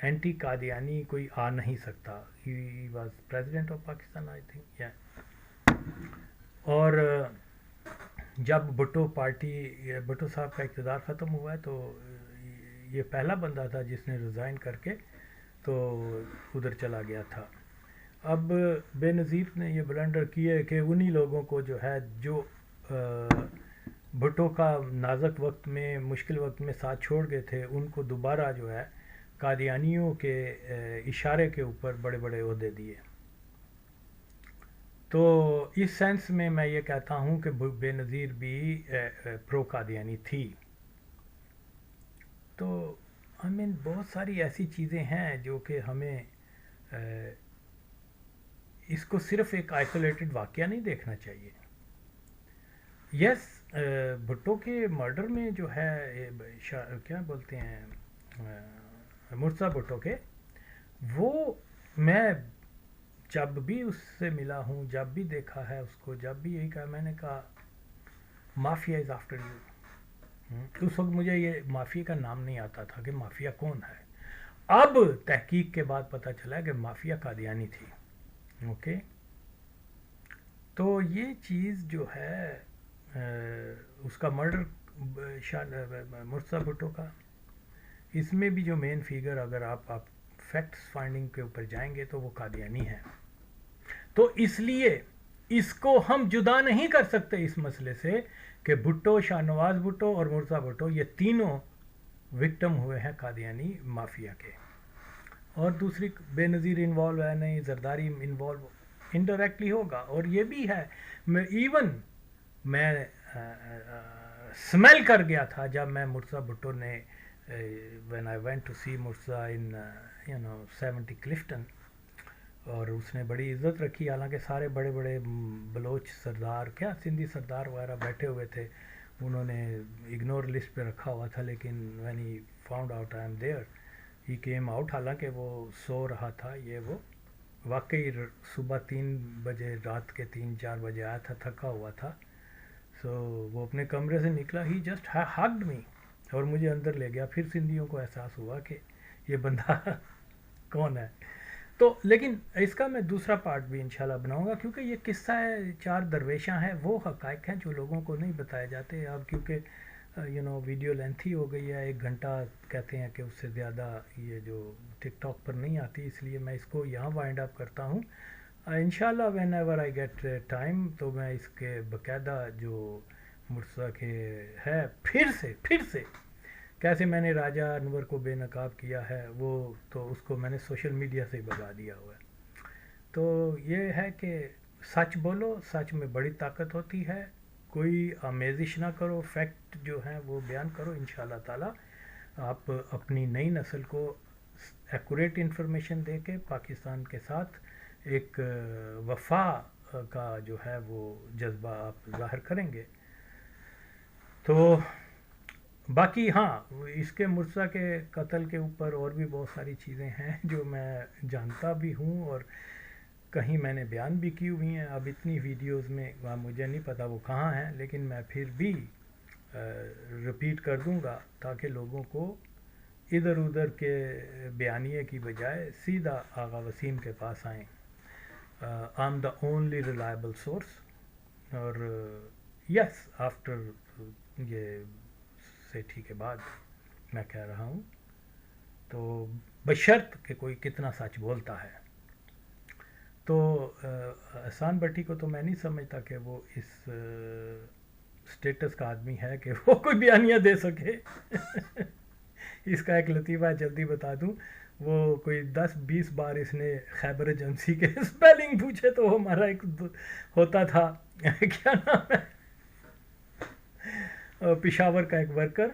اینٹی قادیانی کوئی آ نہیں سکتا. He was president of Pakistan I think, اور جب بھٹو صاحب کا اقتدار ختم ہوا ہے تو یہ پہلا بندہ تھا جس نے ریزائن کر کے تو ادھر چلا گیا تھا. اب بے نظیر نے یہ بلنڈر کیا کہ انہی لوگوں کو جو ہے, جو بھٹو کا نازک وقت میں, مشکل وقت میں ساتھ چھوڑ گئے تھے, ان کو دوبارہ جو ہے قادیانیوں کے اشارے کے اوپر بڑے بڑے عہدے دیے. تو اس سینس میں میں یہ کہتا ہوں کہ بے نظیر بھی پرو قادیانی تھی. تو بہت ساری ایسی چیزیں ہیں جو کہ ہمیں اس کو صرف ایک آئسولیٹڈ واقعہ نہیں دیکھنا چاہیے. یس, بھٹو کے مرڈر میں جو ہے کیا بولتے ہیں مرزا بھٹو کے, وہ میں جب بھی اس سے ملا ہوں, جب بھی دیکھا ہے اس کو, جب بھی یہی کہا, میں نے کہا مافیا از آفٹر یو. اس وقت مجھے یہ مافیا کا نام نہیں آتا تھا کہ مافیا کون ہے. اب تحقیق کے بعد پتہ چلا کہ مافیا قادیانی تھی. اوکے, تو یہ چیز جو ہے اس کا مرڈر مرزا بھٹو کا, اس میں بھی جو مین فیگر, اگر آپ فیکٹس فائنڈنگ کے اوپر جائیں گے تو وہ قادیانی ہے. تو اس لیے اس کو ہم جدا نہیں کر سکتے اس مسئلے سے کہ بھٹو, شاہ نواز بھٹو اور مرزا بھٹو یہ تینوں وکٹم ہوئے ہیں قادیانی مافیا کے. اور دوسری بے نظیر انوالو ہے نہیں, زرداری انوالو انڈائریکٹلی ہوگا. اور یہ بھی ہے, میں سمیل کر گیا تھا جب میں مرزا بھٹو نے when I went to see Mirza in 70 Clifton, اور اس نے بڑی عزت رکھی, حالانکہ سارے بڑے بڑے بلوچ سردار, کیا سندھی سردار وغیرہ بیٹھے ہوئے تھے, انہوں نے اگنور لسٹ پہ رکھا ہوا تھا, لیکن when he found out I am there he came out. حالانکہ وہ سو رہا تھا, وہ واقعی صبح 3 بجے, رات کے 3-4 بجے آیا تھا, تھکا ہوا تھا. وہ اپنے کمرے سے نکلا, he just hugged me اور مجھے اندر لے گیا. پھر سندھیوں کو احساس ہوا کہ یہ بندہ کون ہے. تو لیکن اس کا میں دوسرا پارٹ بھی انشاءاللہ بناؤں گا، کیونکہ یہ قصہ ہے چار درویشاں ہیں، وہ حقائق ہیں جو لوگوں کو نہیں بتائے جاتے. اب کیونکہ ویڈیو لینتھی ہو گئی ہے، 1 گھنٹہ کہتے ہیں کہ اس سے زیادہ یہ جو ٹک ٹاک پر نہیں آتی، اس لیے میں اس کو یہاں وائنڈ اپ کرتا ہوں. انشاءاللہ whenever I get time تو میں اس کے باقاعدہ جو مرتضیٰ کے ہے پھر سے کیسے میں نے راجہ انور کو بے نقاب کیا ہے، وہ تو اس کو میں نے سوشل میڈیا سے ہی بگا دیا ہوا ہے. تو یہ ہے کہ سچ بولو، سچ میں بڑی طاقت ہوتی ہے. کوئی آمیزش نہ کرو، فیکٹ جو ہیں وہ بیان کرو. انشاءاللہ تعالی آپ اپنی نئی نسل کو ایکوریٹ انفارمیشن دے کے پاکستان کے ساتھ ایک وفا کا جو ہے وہ جذبہ آپ ظاہر کریں گے. تو باقی ہاں، اس کے مرتضیٰ کے قتل کے اوپر اور بھی بہت ساری چیزیں ہیں جو میں جانتا بھی ہوں اور کہیں میں نے بیان بھی کی ہوئی ہیں. اب اتنی ویڈیوز میں مجھے نہیں پتا وہ کہاں ہیں، لیکن میں پھر بھی رپیٹ کر دوں گا تاکہ لوگوں کو ادھر ادھر کے بیانیے کی بجائے سیدھا آغا وسیم کے پاس آئیں. I am the only reliable source. اور یس آفٹر یہ سیٹھی کے بعد میں کہہ رہا ہوں، تو بشرط کہ کوئی کتنا سچ بولتا ہے. تو احسان بٹی کو تو میں نہیں سمجھتا کہ وہ اس سٹیٹس کا آدمی ہے کہ وہ کوئی بیانیہ دے سکے. اس کا ایک لطیفہ جلدی بتا دوں، وہ کوئی 10-20 بار اس نے خیبر ایجنسی کے سپیلنگ پوچھے تو ہمارا ایک ہوتا تھا کیا نام ہے، پشاور کا ایک ورکر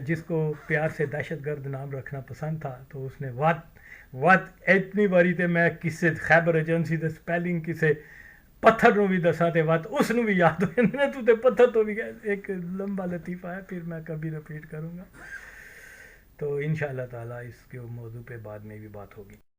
جس کو پیار سے دہشت گرد نام رکھنا پسند تھا، تو اس نے وات اتنی باری تے میں کسے خیبر ایجنسی دے سپیلنگ کسے پتھر نو بھی دسا تے وات اس نو بھی یاد ہوئے تو تے پتھر تو بھی. ایک لمبا لطیفہ ہے، پھر میں کبھی رپیٹ کروں گا. تو انشاءاللہ تعالی اس کے موضوع پہ بعد میں بھی بات ہوگی.